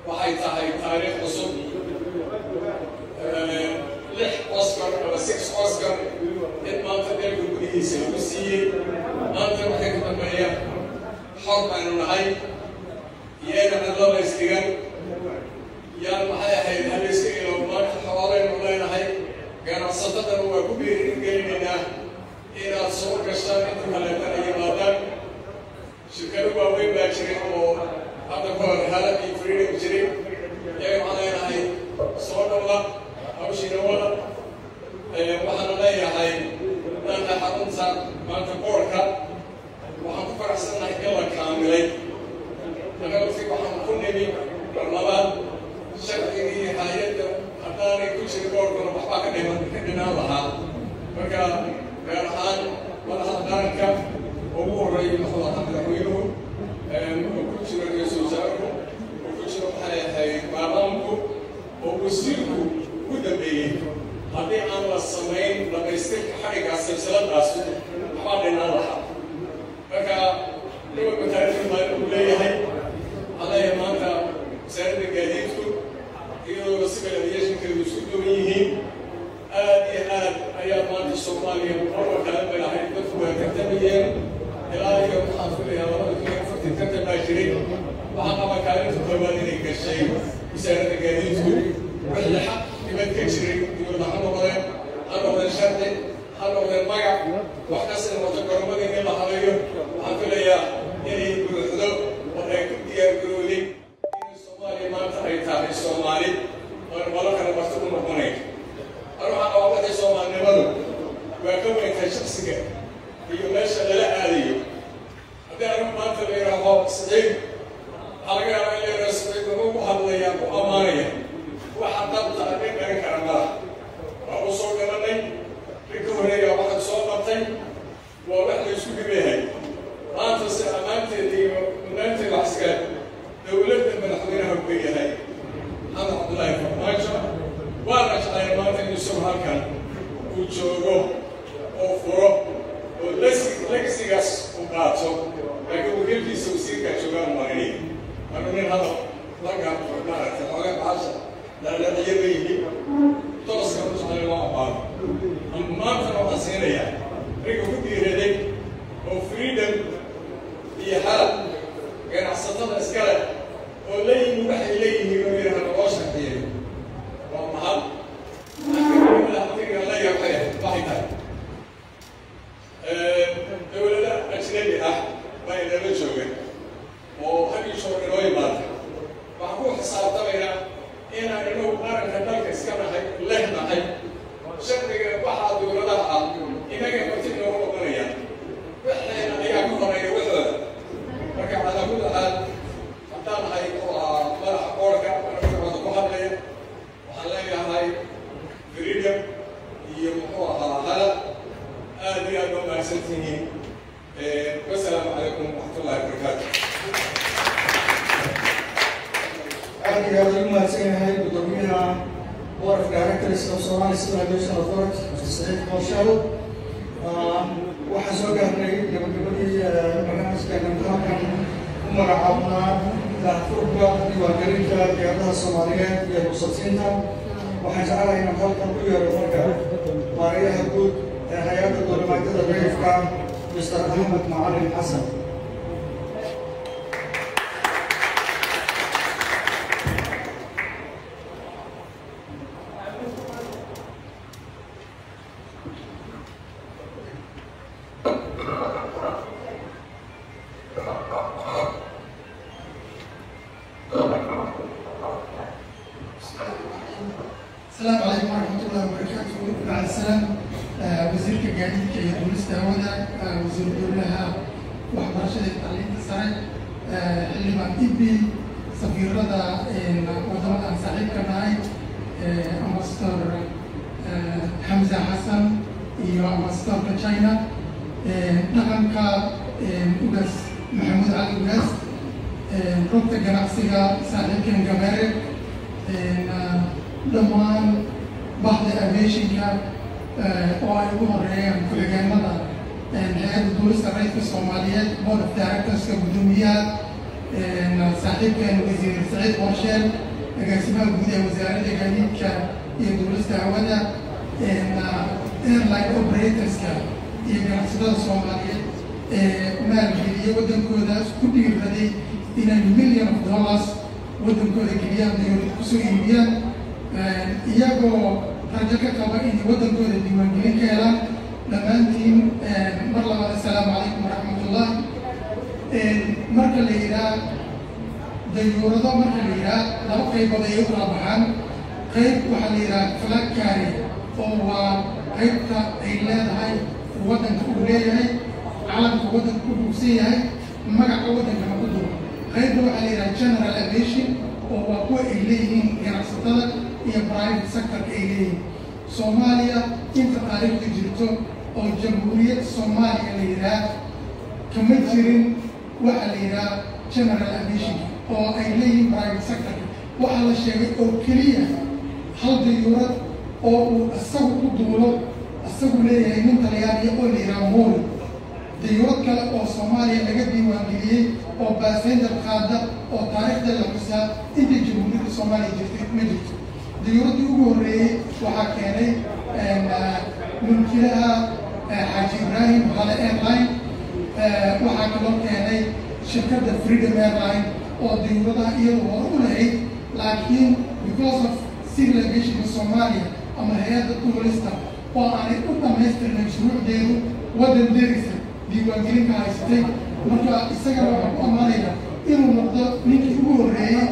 Speaker 12: waxay tahay taariikh cusub 6 Oscar ama 6 Oscar in maanta dalka gudihiisa lagu siiyey maanta waxay ka dambeeyaan xor baynu nahay iyagana laba isdhigan yaan maxay ahayd ganacsatadana waa ku dhiirigelinaynaa inaad soo gashaan inta kaleetana yimaadaan shirkado waaweyn baa jiray oo hadda ka hor hala iyo freedom jiray iyaga waxaan leenahay soo dhowla hawshiina wada waxaana leeyahay dhanka xarunta maanta boorka waxaan ku faraxsannahay in la kaamilay anagasi waxaan ku nimi barlamaan sharcigii hay-adda haddaanay ku jirin boorkana waxbaa ka dhinaan lahaa marka gaar ahaan madaxda qaranka ugu horreeyay madaxweynuhu oo ku jiro ra-iisul wasaaruhu oo ku jiro maxay ahayd baarlamaanku oo wasiirku ku dambeeyey haddii aan la samayn dhamaystirka xadhiggaas silsiladaas waxbaa dhinaan lahaa marka gobolka taariikhda uu leeyahay waxaa leeyahay maanta wasaaradda gaadiidku iyadoo civil aviationkeedu isku duwan yihiin aad iyo aad ayaa maanta soomaaliya marwar kale bay ahayd dadku waa tartamayeen ilaa iyo waxaan filayaa 2040 tartan baa jiray waxaa qaba kaalinta koowaad inay gashay wasaaradda gaadiidku wixii xaq dibad ka jiray dowladda ha noqdeen sharci ha noqdeen magac wax kasta noqoto goromada in la haleeyo waxaan filayaa inay buuxdo oo ay ku diyaargarowday in soomaaliya maanta ay tahay soomaali oo malo kale marti u noqonayo waxaan qabaa waxay soomaalinimadu waa ka weyntahay shaksiga iyo meesha lala aadayo haddii anigu maanta la yidhaaho siciid waxaa laga yaabaa in la yidhaho siciid wuxuu ku hadlayaa ku ammaanaya waxa dabta adin garan kara malaha waa u soo galanay rinka horeeya waxaad soo qabtay waa wax la isku dhibayahay maanta se ammaanteeda iyo mudnaanteeda waxska dowladda madaxweynaha ku yahay maxamed cabdullaahi farmaajo waana jeclay maanta in isagu halkan uu joogo oo furo oo legsigaas u qaato laakiin wakiilkiisa wasiirkaa joogaan marinaya anu nin hadal laga maaragtay xoogaa baxasha lalaciyo ba yihiin tooska u jeclay loo abaano maantana waxaan siinayaa rinka ku dhiiraday oo freedom iyo halab ganacsatada iskale oo leeyihin waxay leeyihiin oo yidhaha loo shaqeeyay waa mahad dowlada ajnabi ah baa inala joogan oo had iyo joor inoo yimaada waxaan ku xisaabtamaynaa inaan inagu qaranka dalka iska nahay leh nahay sharciga waxaa dowladaha ah inaga marti inoogu noqonayaan waxayna ayaa ka horeeya waxooda marka calaa kulli xaal haddaan nahay oo ah madaxa boorka anagooda ku hadlaya waxaan leeyahay freedom iyo muxuu ahaa hala aad iyo aad oo mahadsantihiin wasalaamu calaykum waraxmatullahi wabarakaatu
Speaker 9: aad iyo aad ugu mahadsan yahay gudoomiyaha board of directors of Somali Civil Aviation Authority Mr. Said Marshall waxaan soo gaarnay gabagabadii barnaamijkeena halkan u magacaabnaa daahfurka diiwaangelinta diyaaradaha Soomaaliyeed iyo ruqsadsiinta waxaan jeclahay inaan halkan ku yeero marka maarayaha guud ee hay-adda duulimaadyada rayidka Mr. Ahmed Macalin Xasan.
Speaker 13: السلام عليكم ورحمة الله وبركاته. بعد السلام وزير كجانب كي يدرس تهودا وزير دولها وحبرشة التعليم السري اللي ما تبي سفير رضا وضمن صاحب كناي أمستر حمزة حسن iyo أمستر China dhaqanka ugaas maxamuud cali ugaas rugta ganacsiga saaxiibkan gameere dhammaan bahda aviationka oo ay ugu horeeyaan ku-xigeenada hay-adda duulista rayidka Soomaaliyeed board of directorska gudoomiyaha saaxiibkan wasiir Saciid Marshall agaasimaha guud ee wasaaradda gaadiidka iyo duulista hawada airline operatorska iyo ganacsatada Soomaaliyeed maalgeliya wadankooda ku dhiiraday inay $1 million wadankooda geliyaan dowlad kusoo iibiyaan iyagoo rajo ka qaba inay waddankooda diiwaangelin ka helaan dhammaantiin mar labaad assalaamu calaykum waraxmatullah. marka la yidhaah dayuurado marka la yidhaah laba qaybood ay u kala baxaan. qayb waxaa la yidhaha flag carrier oo waa qaybta ay leedahay waddanka uu leeyahay, calanka waddanka u dhugsan yahay, magaca waddankana ku duuban. qaybna waxaa la yidhaha general aviation oo waa kuwa ay leeyihiin ganacsatada iyo private sectorka ay leeyihiin. Soomaaliya inta taariikhda jirto oo jamhuuriyad Soomaaliya la yidhaah kama jirin waxa la yidhaha general aviation oo ay leeyihiin private sectorka. waxaa la sheegay oo keliya hal dayuurad oo uu isagu ku duulo isagu leeyahay nin talyaaniya oo la yidhaha mooli. dayuurad kale oo Soomaaliya laga diiwaangeliyey oo baasenger qaada oo taariikhda la xusaa intii jamhuuriyadda Soomaaliya jirtay ma jirto. dayuuraddii ugu horreeyey waxaa keenay mulkiilaha Xaaji Ibraahim Hale Airline. waxaa kaloo keenay shirkadda Freedom Airline oo dayuuradaha iyadu hore u lahayd, laakiin because of civil aviation Soomaaliya ama hay'adda duulista oo aanay u dhammaystirnayn shuruucdeedu waddan derisa diiwaangelin ka haysatay. marka isagana waxaan ku ammaanayaa inuu noqdo ninkii ugu horreeyey,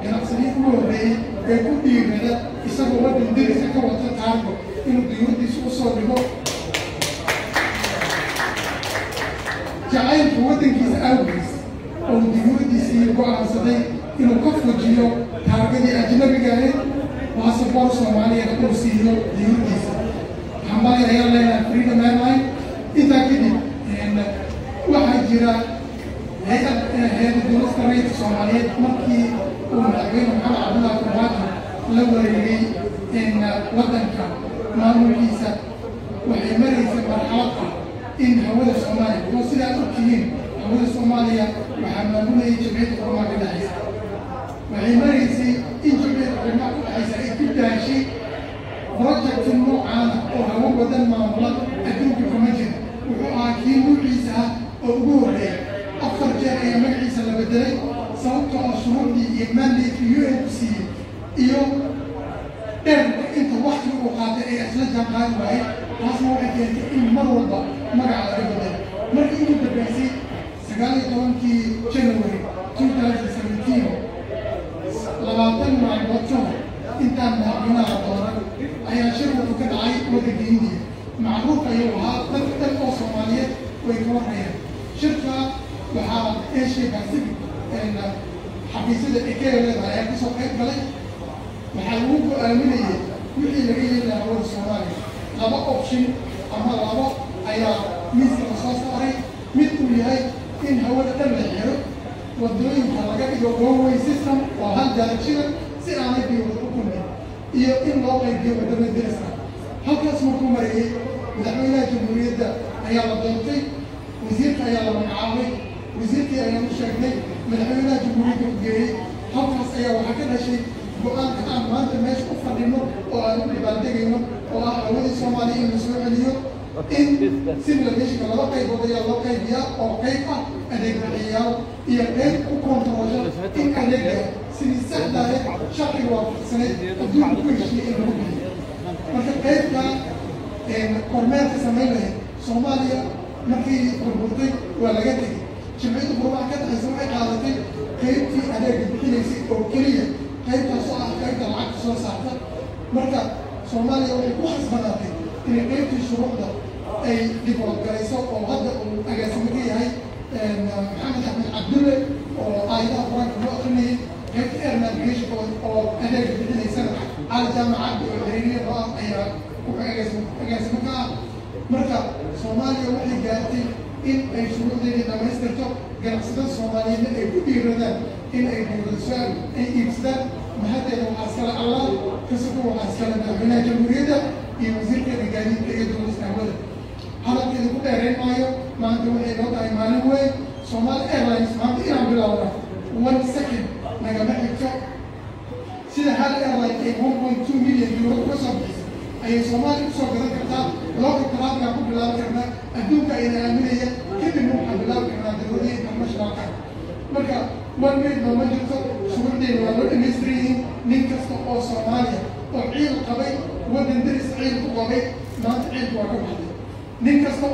Speaker 13: ganacsadii ugu horreeyey ee ku dhiirada isagoo waddan derisa ka wata taargo inuu dayuuradiisa u soo dhigo jacaylka waddankiisa awgiis oo dayuuradiisii go'aansaday inuu ka fujiyo taargadii ajnabiga ahayd, baasaboor Soomaaliyeed uu siiyo dayuuradiisa. xambali ayaa leedahay Freedom Airline. intaa kadib waxaa jira hay'adda duulista rayidka Soomaaliyeed markii uu madaxweyne Maxamed Cabdullaahi Farmaajo la wareegay waddanka maamulkiisa waxay maraysay marxalad in hawada Soomaaliya oo sidaa ogtihiin hawada Soomaaliya waxaa maamulayay Jamciyadda Quruumaha ka dhexaysa. waxay maraysay in Jamciyadda Quruumaha ka dhexaysa ay ku daashay project noocaana oo hawo wadan maamula adduunka kama jiro. wuxuu ahaa kii nuuciisa ah oo ugu horreeya. 4 jeer ayaa magaciisa la bedelay sababtoo ah shuruucdii iyo mandate UN ku siiyey iyo dherka inta waqti uu qaatay ay isla jaanqaadi waayeen. taasna waxay keentay in mar walba magaca laga bedelo. markii ugu dambeysay 19 January 2017 20 maalmood ka hor intaan madaxweynaha dooran ayaa shir wuxuu ka dhacay waddanka Hindiya. macruuf ayuu ahaa dad dhan oo Soomaaliyeed way ka warayaan. shirka waxaa Asia Pacific xafiisyada ay ka leedahay ayaa kasoo qayb galay. waxaa lagu go'aaminayay wixii laga yeeli lahaa hawada Soomaaliya. 2 option ama 2 ayaa miiska la soo saaray. mid uu yahay in hawada dhan la xiro, wadooyinka laga dhigo one-way system oo hal direction si aanay diyuurad u kulmin, iyo in loo qaybiyo wadamo deris ah. halkaas markuu marayay madaxweynaha jamhuuriyadda ayaa la doortay, wasiirka ayaa la magacaabay, wasiirkii ayaa u sheegnay, madaxweynaha jamhuuriyadda u geeyey. halkaas ayaa waxaa ka dhashay go-aanka aan maanta meesha u fadhino oo aan u dhibaaldegayno oo ah hawadii Soomaaliya in la soo celiyo. in civil aviation laba qaybood ayaa loo qaybiyaa oo qayb ah adeeg bixiyayaal iyo qayb ku kontroolsha in adeega sidii saxda ahayd sharciga waafaqsaneyd adduunka ku heshiiyey in lagu bixiyo. marka qaybka kormeerka samayn lahayd Soomaaliya markii burburtay waa laga tegey. Jamciyadda Quruumaha ka dhexaysa waxay qaadatay qaybtii adeega bixinaysay oo keliya, qaybtaas oo ah qaybta lacagta soo saarta. marka Soomaaliya waxay ku khasbanaatay inay qaybtii shuruucda ay dibwadgarayso oo hadda uu agaasimo ka yahay Maxamed Axmed Cabdulle oo aayadaha qur-aanka loo akrinayay. qaybta air navigation oo adeega bixinaysana cali jaamac cabdi oo xiriiriya loo ah ayaa wuxuu agaasimo ka ah. marka Soomaaliya waxay gaartay in ay shuruucdeedii dhammaystirto. ganacsatada Soomaaliyeedna ay ku dhiiradaan in ay diyuurad ay iibsadaan. mahaddeeda waxaa iskale allah kasoko waxaa iskale madaxweynaha jamhuuriyadda iyo wasiirkeeda gaadiidka iyo duulista hawada. hadalkeeda ku dheerayn maayo. maanta waxay noo tahay maalin weyn. Somali Airlines maanta inaan bilowna 1 second nagama xigto. sida hal airline ay 1.2 milyan euro uga soo bixisay ayay Soomaaliya usoo gadan kartaa. looga talaadkaa ku bilaabi karnaa. adduunka ayna aaminaya kadibna waxaan bilaabi karnaa dawladda internationalka. marka 1 minute nooma jirto. shuruucdeena waa loo dhammaystiran yihiin. nin kasta oo Soomaaliya oo ciil qabay waddan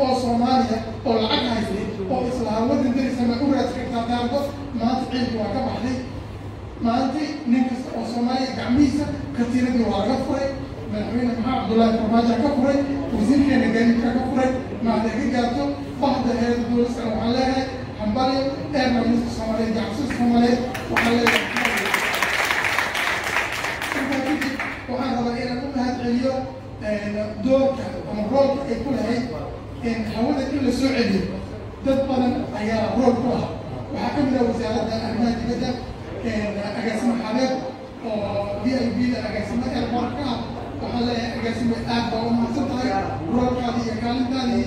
Speaker 13: oo Soomaaliya oo lacag haystay oo islaam wadan darisana u raadsataa taargo maanta ciidanku waa ka baxday maanta nin kasta oo Soomaaliya gacmihiisa katiiradii waa laga furay madaxweyne maxamed cabdullaahi farmaajo ka furay wasiirkeena gaadiidka ka furay maanta ka gaarto bahda hay'adda dowladda waxaan leeyahay hambali eernaamista Soomaaliya jacabsida Soomaaliyeed waxaan leeyahay waxaan rabaa inaan u mahadceliyo doorka ama roolka ay ku lahayd hawada in la soo celiyo dad badan ayaa rool ku ah waxaa ka mid ah wasaaradda arrimaha dibadda agaasimo xabeeb oo VIB-da agaasimo airport ka ah waxaan leeyahay agaasimo aad baa u mahadsan tahay roolkaadii iyo kaalintaadii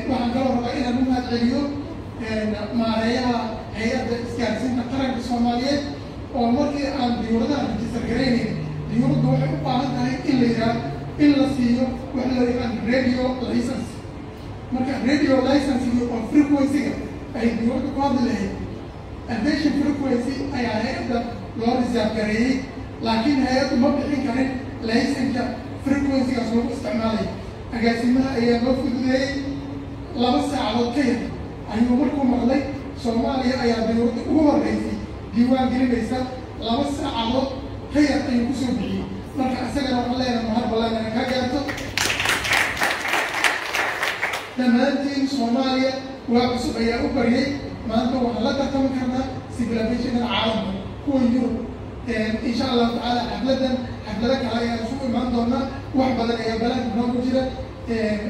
Speaker 13: waxaan kaloo rabaa inaan u mahadceliyo maareeyaha hay-adda isgaarsiinta qaranka Soomaaliyeed oo markii aan diyuuradaha register garaynayn diyuuraddu waxay u baahan tahay in la yidhaah in la siiyo waxa loo yaqaan radio license marka radio license oo frequency-ga ay diyuuraddu ku hadli lahayd aviation frequency ayaa hay-adda loo reserve gareeyey laakiin hay-addu ma bixin karin license-ka frequency-gaas lagu isticmaalay agaasimaha ayaa loo fududeeyey 2 saacadood ka yar ayuu markuu maqlay Soomaaliya ayaa diyuuradda ugu horreysay diiwaan gelinaysa 2 saacadood ka yar ayuu kusoo bixiyey marka isagana waxaan leeyahay mahad ballan ka gaarto dhammaantiin Soomaaliya waa cusub ayaa u bariyay maanta waxaan la tartami karnaa civil aviation caalamka kuwa Yurub insha Allah taala xaflada kale ayaa isugu imaan doona wax badan ayaa balan noogu jira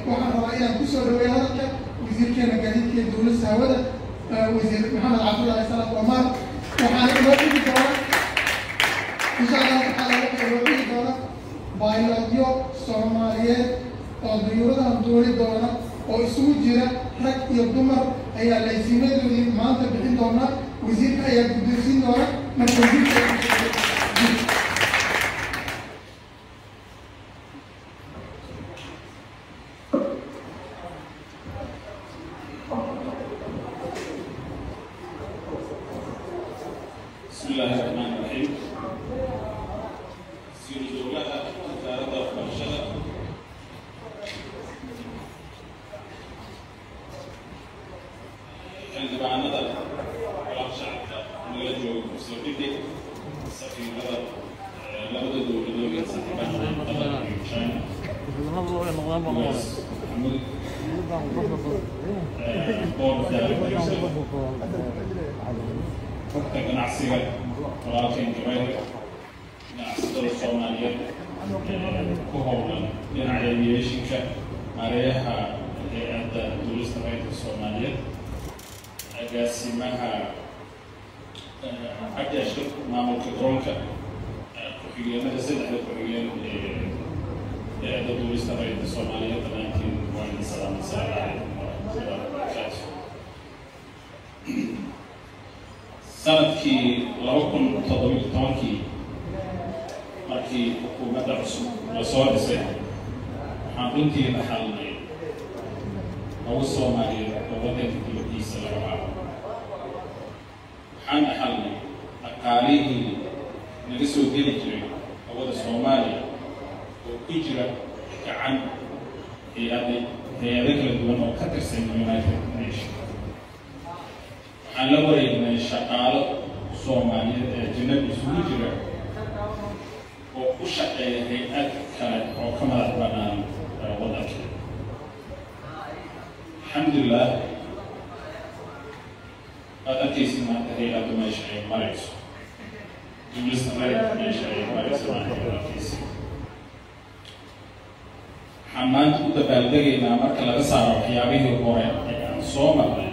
Speaker 13: waxaan rabaa inaan kusoo dhaweeyo hadalka wasiirkeena gaadiidka iyo dowladda hawada wasiir maxamed cabdullaahi salaam Omar waxaan loo dhigi doonaa insha Allah taala waxaan loo dhigi doonaa baylotyo Soomaaliyeed oo diyuuradaha duuli doona oo isugu jira rag iyo dumar ayaa laysiinadoodii maanta bixin doona wasiirka ayaa guddoonsiin doona marka wasiirka
Speaker 3: بسم الله الرحمن الرحيم. سير الدولة وزارة البشرة الجماعة نظر على شعب مجلجو مسؤولية سفينة لابد الدولة سفينة نظر شاينا xogta ganacsiga walaalkeen gabayr ganacsatada Soomaaliyeed ku howlan dhinaca aviation-ka maareeyaha hay-adda duulista rayidka Soomaaliyeed agaasimaha cabdi ashir maamulka droonka ku-xigeenada 3 ku-xigeen hay-adda duulista rayidka Soomaaliyeed dhammaantiin waa idin salaam calaykum warahmatullahi wabarakaatuh sanadkii 2017 markii xukuumadda cusub la soo dhisay waxaan runtii la xalnay hawo Soomaaliyeed oo waddanka dibaddiisa laga haabo waxaan xalnay dhaqaalihii naga soo geli jiray hawada Soomaaliya oo ku jira gacan hay-ado kala duwan oo ka tirsan United Nations waxaan la wareegnay shaqaalo Soomaaliyeed ee ajnabi isugu jira oo u shaqeeya hay-ad kale oo ka madax bannaan waddanka alxamdulilah aad arkaysid maanta hay-addu meesha ay marayso duulista rayidka meesha ay marayso arkaysid waxaan maanta u dabaaldegaynaa marka laga saaro waxyaabihii hore ee aan soo marnay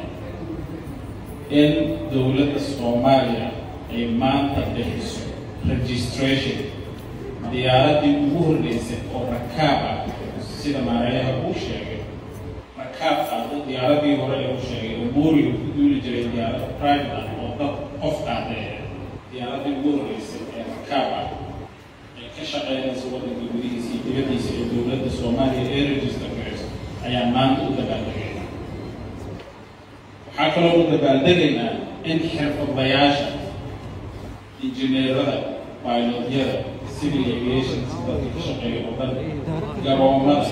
Speaker 3: in dowladda Soomaaliya ay maanta bixiso registration diyaaraddii ugu horreysay oo rakaab ah sida maareeyaha uu sheegay rakaab qaado diyaaraddii hore lagu sheegay oo buuriga ku duuli jiray diyaarad private ah oo dad qof qaadee diyaaraddii ugu horreysay ee rakaab ah ay ka shaqeynaysa waddanka gudihiisa iyo dibaddiisa ee dowladda Soomaaliya ee register garayso ayaa maanta u dabaaldegay waxaa kaloo u dabaaldegaynaa in xirfadlayaasha injineerada baylotyada civil aviation dadka ka shaqeeya waddanka garoomada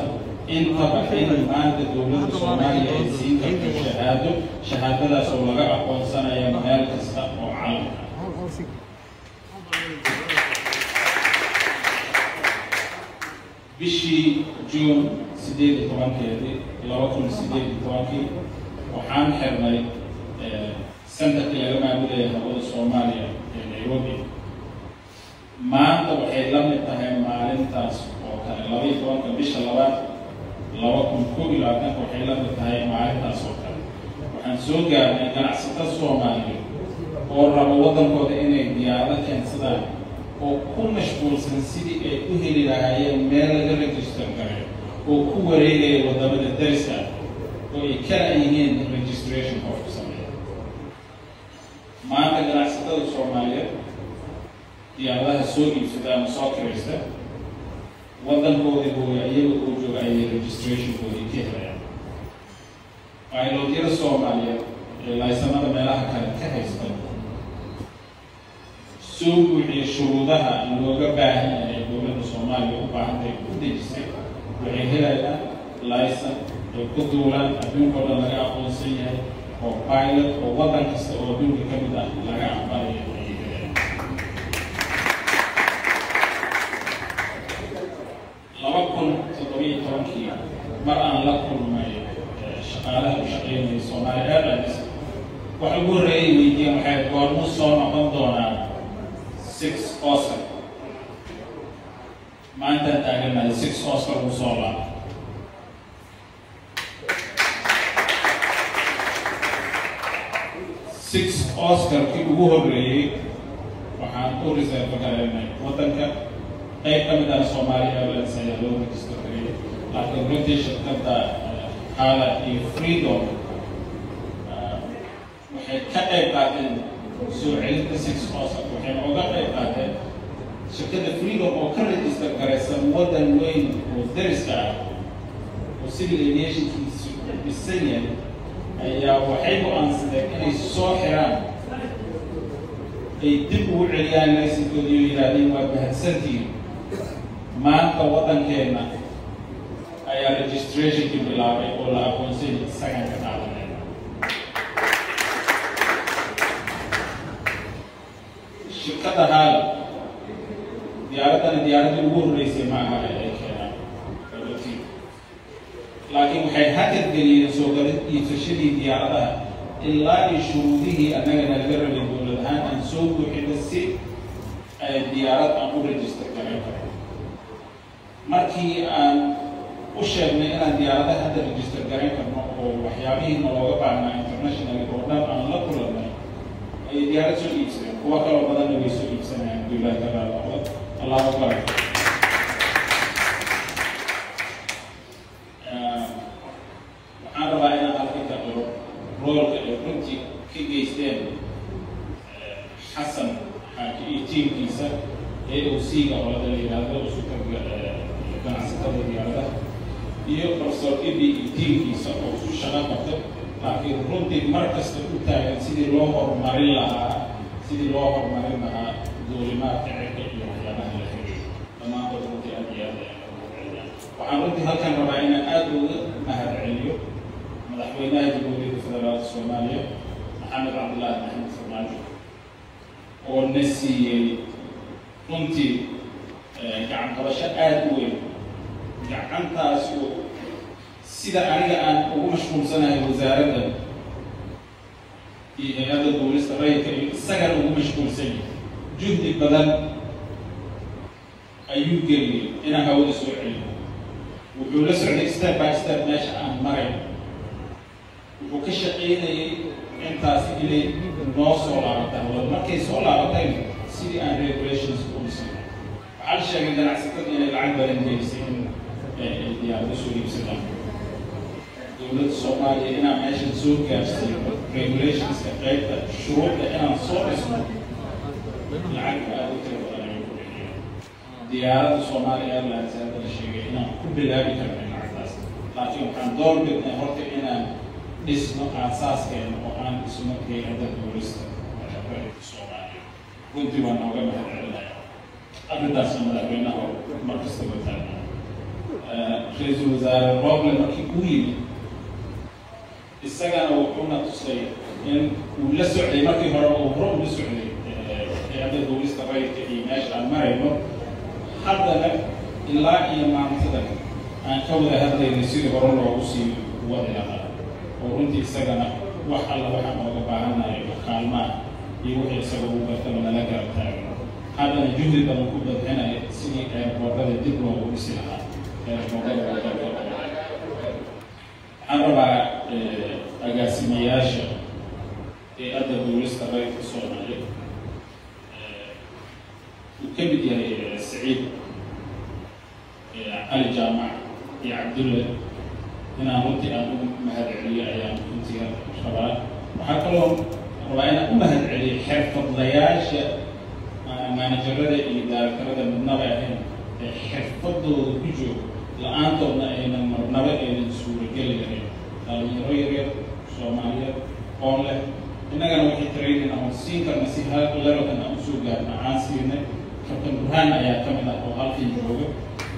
Speaker 3: intaba in maanta dowladda Soomaaliya ay siin karto shahaadadaas oo laga aqoonsanayo meel kasta oo caalamka bishii June 18 waxaan xirnay sanadkii laga maamulay hawada Soomaaliya ee Nairobi maanta waxay la mid tahay maalintaas oo kale 12 bisha 2021 waxay la mid tahay maalintaas oo kale waxaan soo gaarnay ganacsatada Soomaaliyeed oo rabo wadankooda inay diyaarado keensadaan oo ku mashquulsan sidii ay u heli lahaayeen meel laga register gareeyo oo ku wareegaya wadamada dariska oo ay kala yihiin registration qofku sameeya maanta ganacsatada Soomaaliyeed diyaaradaha soo iibsadaan soo kiraysta wadankoodii oo iyaga oo jooga ay registrationkoodii ka helayaan pilotyada Soomaaliyeed ee laysanada meelaha kale ka haysta soo buuxiya shuruudaha looga baahan yahay dowladda Soomaaliya u baahantahay ku dejisay waxay helayaan laysan ay ku duulaan adduunka oo dhan laga aqoonsan yahay oo pilot oo wadan kasta oo adduunka ka mid ah laga aqbalayo mar aan la kulmay shaqaalaha u shaqeynaya Soomaali Airlines waxa ugu horeeyay weydiiyeen waxay goorma soo noqon doonaan 6 Oscar maanta taaganahay 6 Oscar u soo laabtay Oscar kii ugu horeeyay waxaan u reserve gareynay wadanka qayb ka mid ah Soomaali Airlines ayaa loo register gareeyay laakiin British shirkadda Hala iyo Freedom waxay ka qayb qaateen soo celinta 6 Oscar waxayna uga qayb qaateen shirkadda Freedom oo ka register garaysan wadan weyn oo dariska ah oo civil aviationkiisu dhisan yahay ayaa waxay go'aansadeen inay soo xiraan ay dib ugu celiyaan laysankoodii oo yidhaahdeen waa mahadsantihiin maanta wadankeena ayaa registrationkii bilaabay oo la aqoonsay isagan ka qaadanayna shirkadda Hala diyaaradii ugu horreysay ma aha ay keenaan laakiin waxay hakad geliyeen soo iibsashadii diyaaradaha ilaa iyo shuruudihii annaga naga rabay dowlad ahaan aan soo buuxino si ay diyaarad aan u register gareyn karo markii aan u sheegnay inaan diyaaradaha hadda register gareyn karno oo waxyaabihii nalooga baahnaa international oo dhan aan la kulannay ayay diyaarad soo iibsadeen kuwa kaloo badanna way soo iibsanayaan dowlad garaad allahu akbar waxaan rabaa inaan halka ka qiro roolka ay runtii ka geysteen xasan xaaji iyo tiimkiisa AOC-ga oo la yidhaahdo usuka ganacsatada diyaaradaha iyo professor Ibi iyo tiimkiisa oo isu shaqo qabtay laakiin runtii mar kasta u taagan sidii loo horumarin lahaa duulimaadka cirka iyo waxyaabaha la xiriira dhammaantood runtii aad iyo aad waxaan runtii halkan rabaa inaan aad uga mahadceliyo madaxweynaha jamhuuriyadda federaalka Soomaaliya Maxamed Cabdullaahi Maxamed Farmaajo oo na siiyey runtii gacan qabasho aad u weyn gacantaas oo sida aniga aan ugu mashquulsanahay wasaaradda iyo hay'adda duulista rayidka iyo isagana ugu mashquulsan yahay juhdi badan ayuu geliyey inaan hawada soo celiyo wuxuu la socday step by step meesha aan marayn wuxuu ka shaqaynayay intaasi inay noo soo laabataan wada markay soo laabateen sidii aan regulations u dhisnay waxaa la sheegay ganacsatada inay lacag badan gelisay in ay diyaarado soo iibsadaan dowladda Soomaaliya inaan meeshan soo gaarsiiyo regulationska qaybta shuruucda inaan soo dhisno lacag aad u tiro badan ayuu ku bixiyay diyaaradda Soomaaliya Airlines hadda la sheegay inaan ku bilaabi karnay lacagtaas laakiin waxaan door bidnay horta inaan dhisno aasaaskeena oo aan dhisno hay'adda duulista rayidka Soomaaliya runtii waan nooga mahadcelinayaa arrintaasna madaxweynaha mar kastaba taagnaa ra-iisul wasaare roble markii uu yimid isagana wuxuuna tusay in uu la socday markii hore uu hore ula socday hay-adda duulista rayidka iyo meesha aan marayno haddana ilaa iyo maantadan aan ka wada hadlaynay sidii hore loogu sii wadi lahaa oo runtii isagana wax alla waxaan ooga baahannahay kaalmaa iyo wixii isaga uu gartaba nala garab taagno haddana juhdi badan ku badxinaya sidii eerboorada dib loogu dhisi lahaa eerboorada waddanka waxaan rabaa agaasimayaasha hay-adda duulista rayidka soomaaliya uu ka mid yahay saciid cali jaamac iyo cabdulle inaan runtii aan u mahad celiyo ayaan runtii rabaa waxaa kaloo rabaa inaan u mahad celiyo xirfadlayaasha maanajarada iyo daartarada midnaba ahayn ee xirfadooda ku joogo la-aantoodna aynan marnaba aynan suurageli lahayn dhalinyaro yaryar soomaaliyeed oon leh innagana waxay training aan siin karna si levelkan aan usoo gaarna aan siinay kabtan burhaan ayaa ka mid ah oo halkan jooga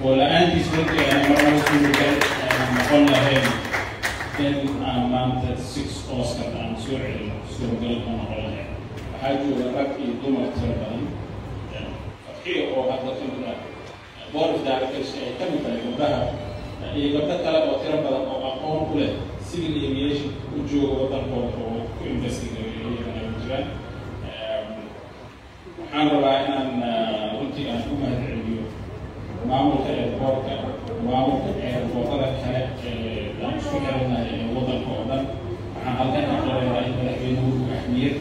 Speaker 3: oo la-aantiis runtii aynan marnaba suuragal aynan noqon lahayn in aan maanta 6 Oscar aan soo celino suuragal ma noqon lahayn waxaa jooga rag iyo dumar tiro badan farxiyo oo hadda ka mid ah board of directors ay ka mid tahay gabdhaha iyo gabdho kale oo tiro badan oo aqoon u leh civil aviation u jooga waddankooda oo ku investigareeya iyagana ay jiraan waxaan rabaa inaan runtii aan ku mahad celiyo maamulka airportka maamulka airportada kale ee aan isku xiranahay ee waddanka oo dhan waxaan halkan ka qorayaa in madaxweynuhu uu ahmiyad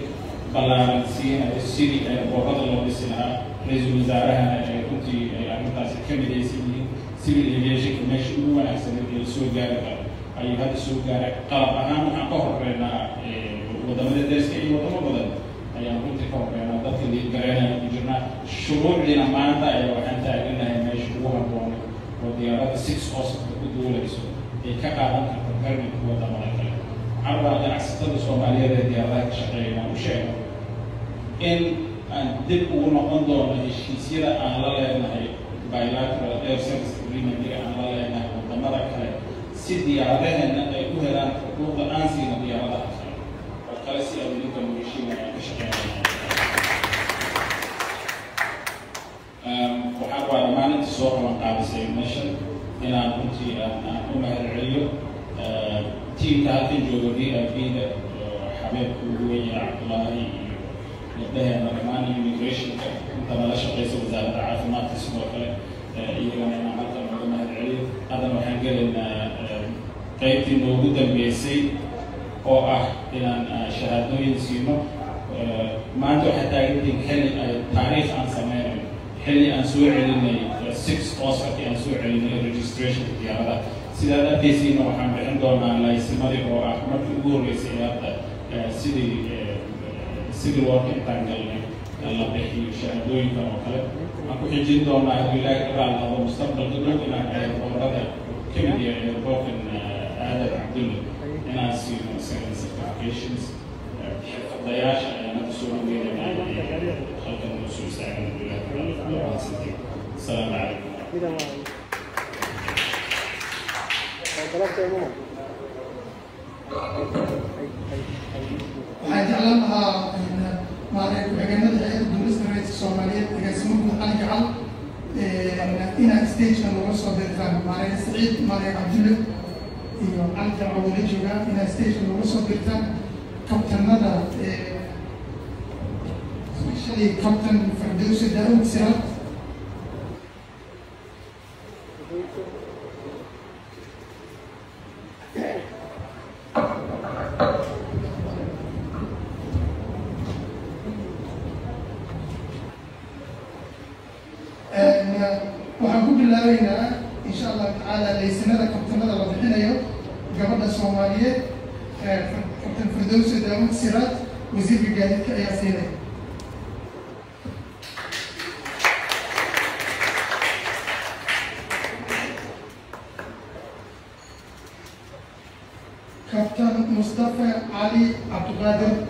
Speaker 3: ballaaran siinayo sidii airportada loo dhisi lahaa ra-iisul wasaarahana ay runtii ay arrintaasi ka midaysan yihiin civil aviationka meesha ugu wanaagsaneed ee soo gaari karo ayuu hadda soo gaaray qalab ahaan waxaan ka horeynaa wadamada deriska iyo wadamo badan ayaan runtii ka horeynaa dadka liidgareynaya ku jirnaa shuruucdiina maanta ayaa waxaan taaganahay meesha ugu habboonay oo diyaarada 6 Oscar ku duulayso ay ka qaadan karto permit wadamada kale waxaan rabaa ganacsatada soomaaliyeed ee diyaaradaha ka shaqeeya inaan u sheego in aan dib ugu noqon doono heshiisyada aan la leenahay bilateral air service agreement-iga aan la leenahay wadamada kale si diyaaradaheena ay u helaan xuquuqda aan siina diyaaradaha kale oo kale si adduunka muheshiina aan ka shaqeynaya waxaan rabaa dhammaan inta soo qaban qaadisay meeshan inaan runtii aan u mahad celiyo tiimka halkan jooga VIP-da xabeebka ugu weyn yahay cabdullaahi iyo gabdhaheena dhammaan immigrationka inta nala shaqeysa wasaaradda caafimaadka sidoo kale iyagana inaan halkan uga mahad celiyo haddana waxaan gelaynaa qaybtii noogu dambeysay oo ah inaan shahaadooyin siino maanta waxaa taagantiin xilli ay taariikh aan sameynayno xilli aan soo celinay 6 Oscar aan soo celinay registrationka diyaaradaha sidaad arkaysiina waxaan bixin doonaa laysimadii oo ah markii ugu horreysay hadda sidii civil work intaan galnay la bixiyo shahaadooyinkan oo kale waxaan ku xijin doonaa hadduu ilaahay ka raallado mustaqbalka dhow inaan airportada ka mid yahay airportkan aadan cabdulle inaan siino isagana certifications xirfadayaasha ayaan hadda soo dhaweynayna halkan noo soo istaagan hadduu ilaahay ka raallado asalaamu calaykum
Speaker 13: waxaan jeclaan lahaa maarey ku-xigeenada hay-adda duulista rayidka soomaaliyeed agaasimo guud cali gacal inaad stageka nooga soo dirtaan maarey saciid maarey cabdulle iyo cali jacal wala joogaa inaad stageka nooga soo dirtaan kabtanada especially captain Firdawsi Daawud Siraad waxaan ku bilaabeynaa insha Allah tacaala laysanada kabtanada la bixinayo gabadha Soomaaliyeed kabtan Firdawsi Daawud Siraad wasiirka gaadiidka ayaa siinaya كابتن مصطفى علي عبد القادر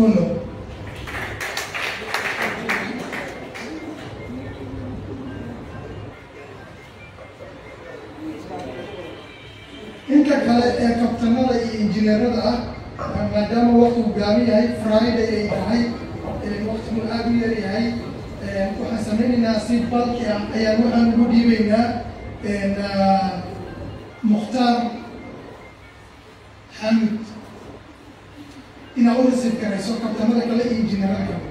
Speaker 13: guulo. inka kale ee kabtanada iyo injineerada ah maadaama waqtigu gaaban yahay Friday ay tahay waqtigu aad u yar yahay waxaan sameynaynaa si balki ah ayaan waxaan ugu dhiibaynaa Mukhtaar Xamid inaa u rasiib karayso kabtanada kale iyo injineerada kale.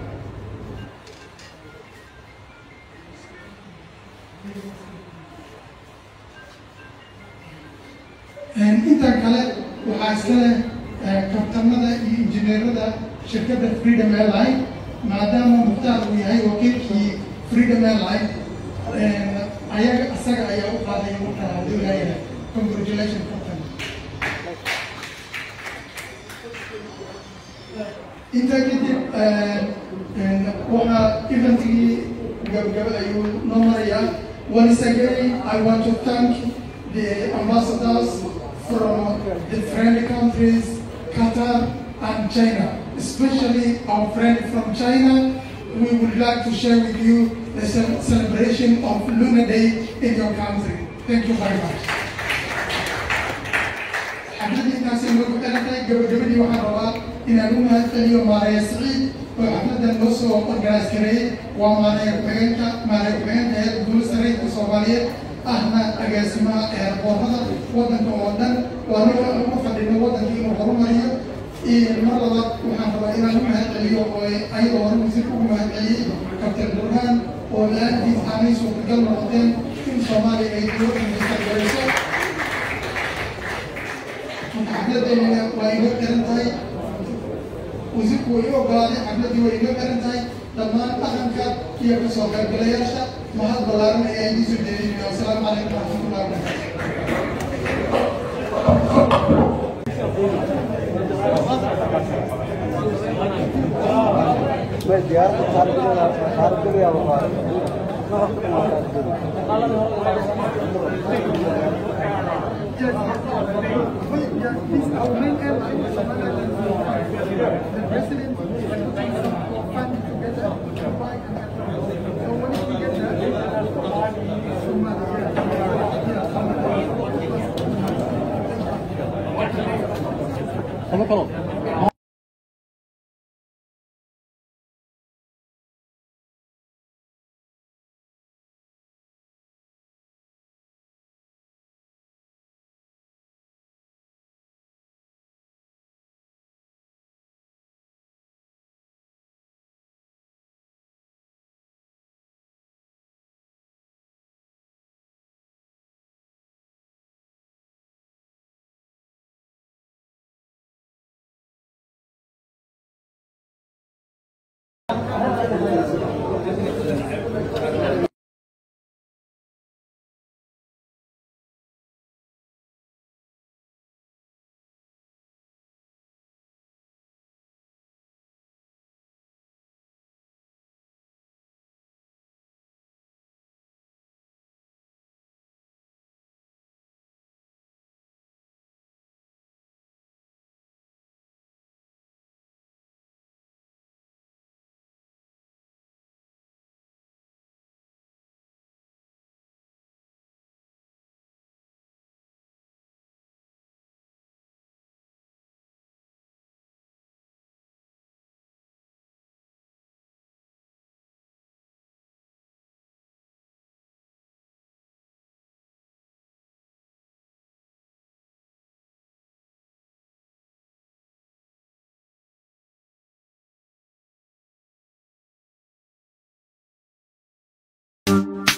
Speaker 13: intaan kale waxaa iska leh kabtanada iyo injineerada shirkadda Freedom Airline maadaama Mukhtaar uu yahay wakiilkii Freedom Airline asaga ayaa u qaaday markaa hadduu leeyahay congratulations captain. intaa kadib waxaa eventkii gabagaba ayuu noo marayaa. Once again I want to thank the ambassadors from the friendly countries, Qatar and China, especially our friend from China. We would like to share with you the celebration of Lunar Day in your country. Thank you very much. حفلتي كاسين لوكو كانتاي gabagabadii waxaan rabaa inaan u mahadceliyo Maaraya Saciid oo xafladan noo soo organise gareeyay. waa Maaraya ku-xigeenka hay'adda duulista rayidka Soomaaliyeed ahna agaasimaha eerboorada waddanka oo dhan. waa ninka ugu fadhino waddanka inuu horumariyo. mar labaad waxaan rabaa inaan u mahadceliyo oo ayadoo hore wasiirka ugu mahadceliyey Kabtan Burhaan oo la-aantiis aanay suurtagal noqoteen in Soomaaliya ay dowladda mustaqbaleyso. xafladeena waa inoo xiran tahay. wasiirku waa inoo ogolaaday xafladii waa inoo xiran tahay. dhammaan dhaqanka iyo kasoo qaybgalayaasha mahad ballaaran ayaa idiin soo jeedinaya. wasalaamu calaykum waraxmatullahi
Speaker 14: Hello.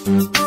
Speaker 15: Thank you.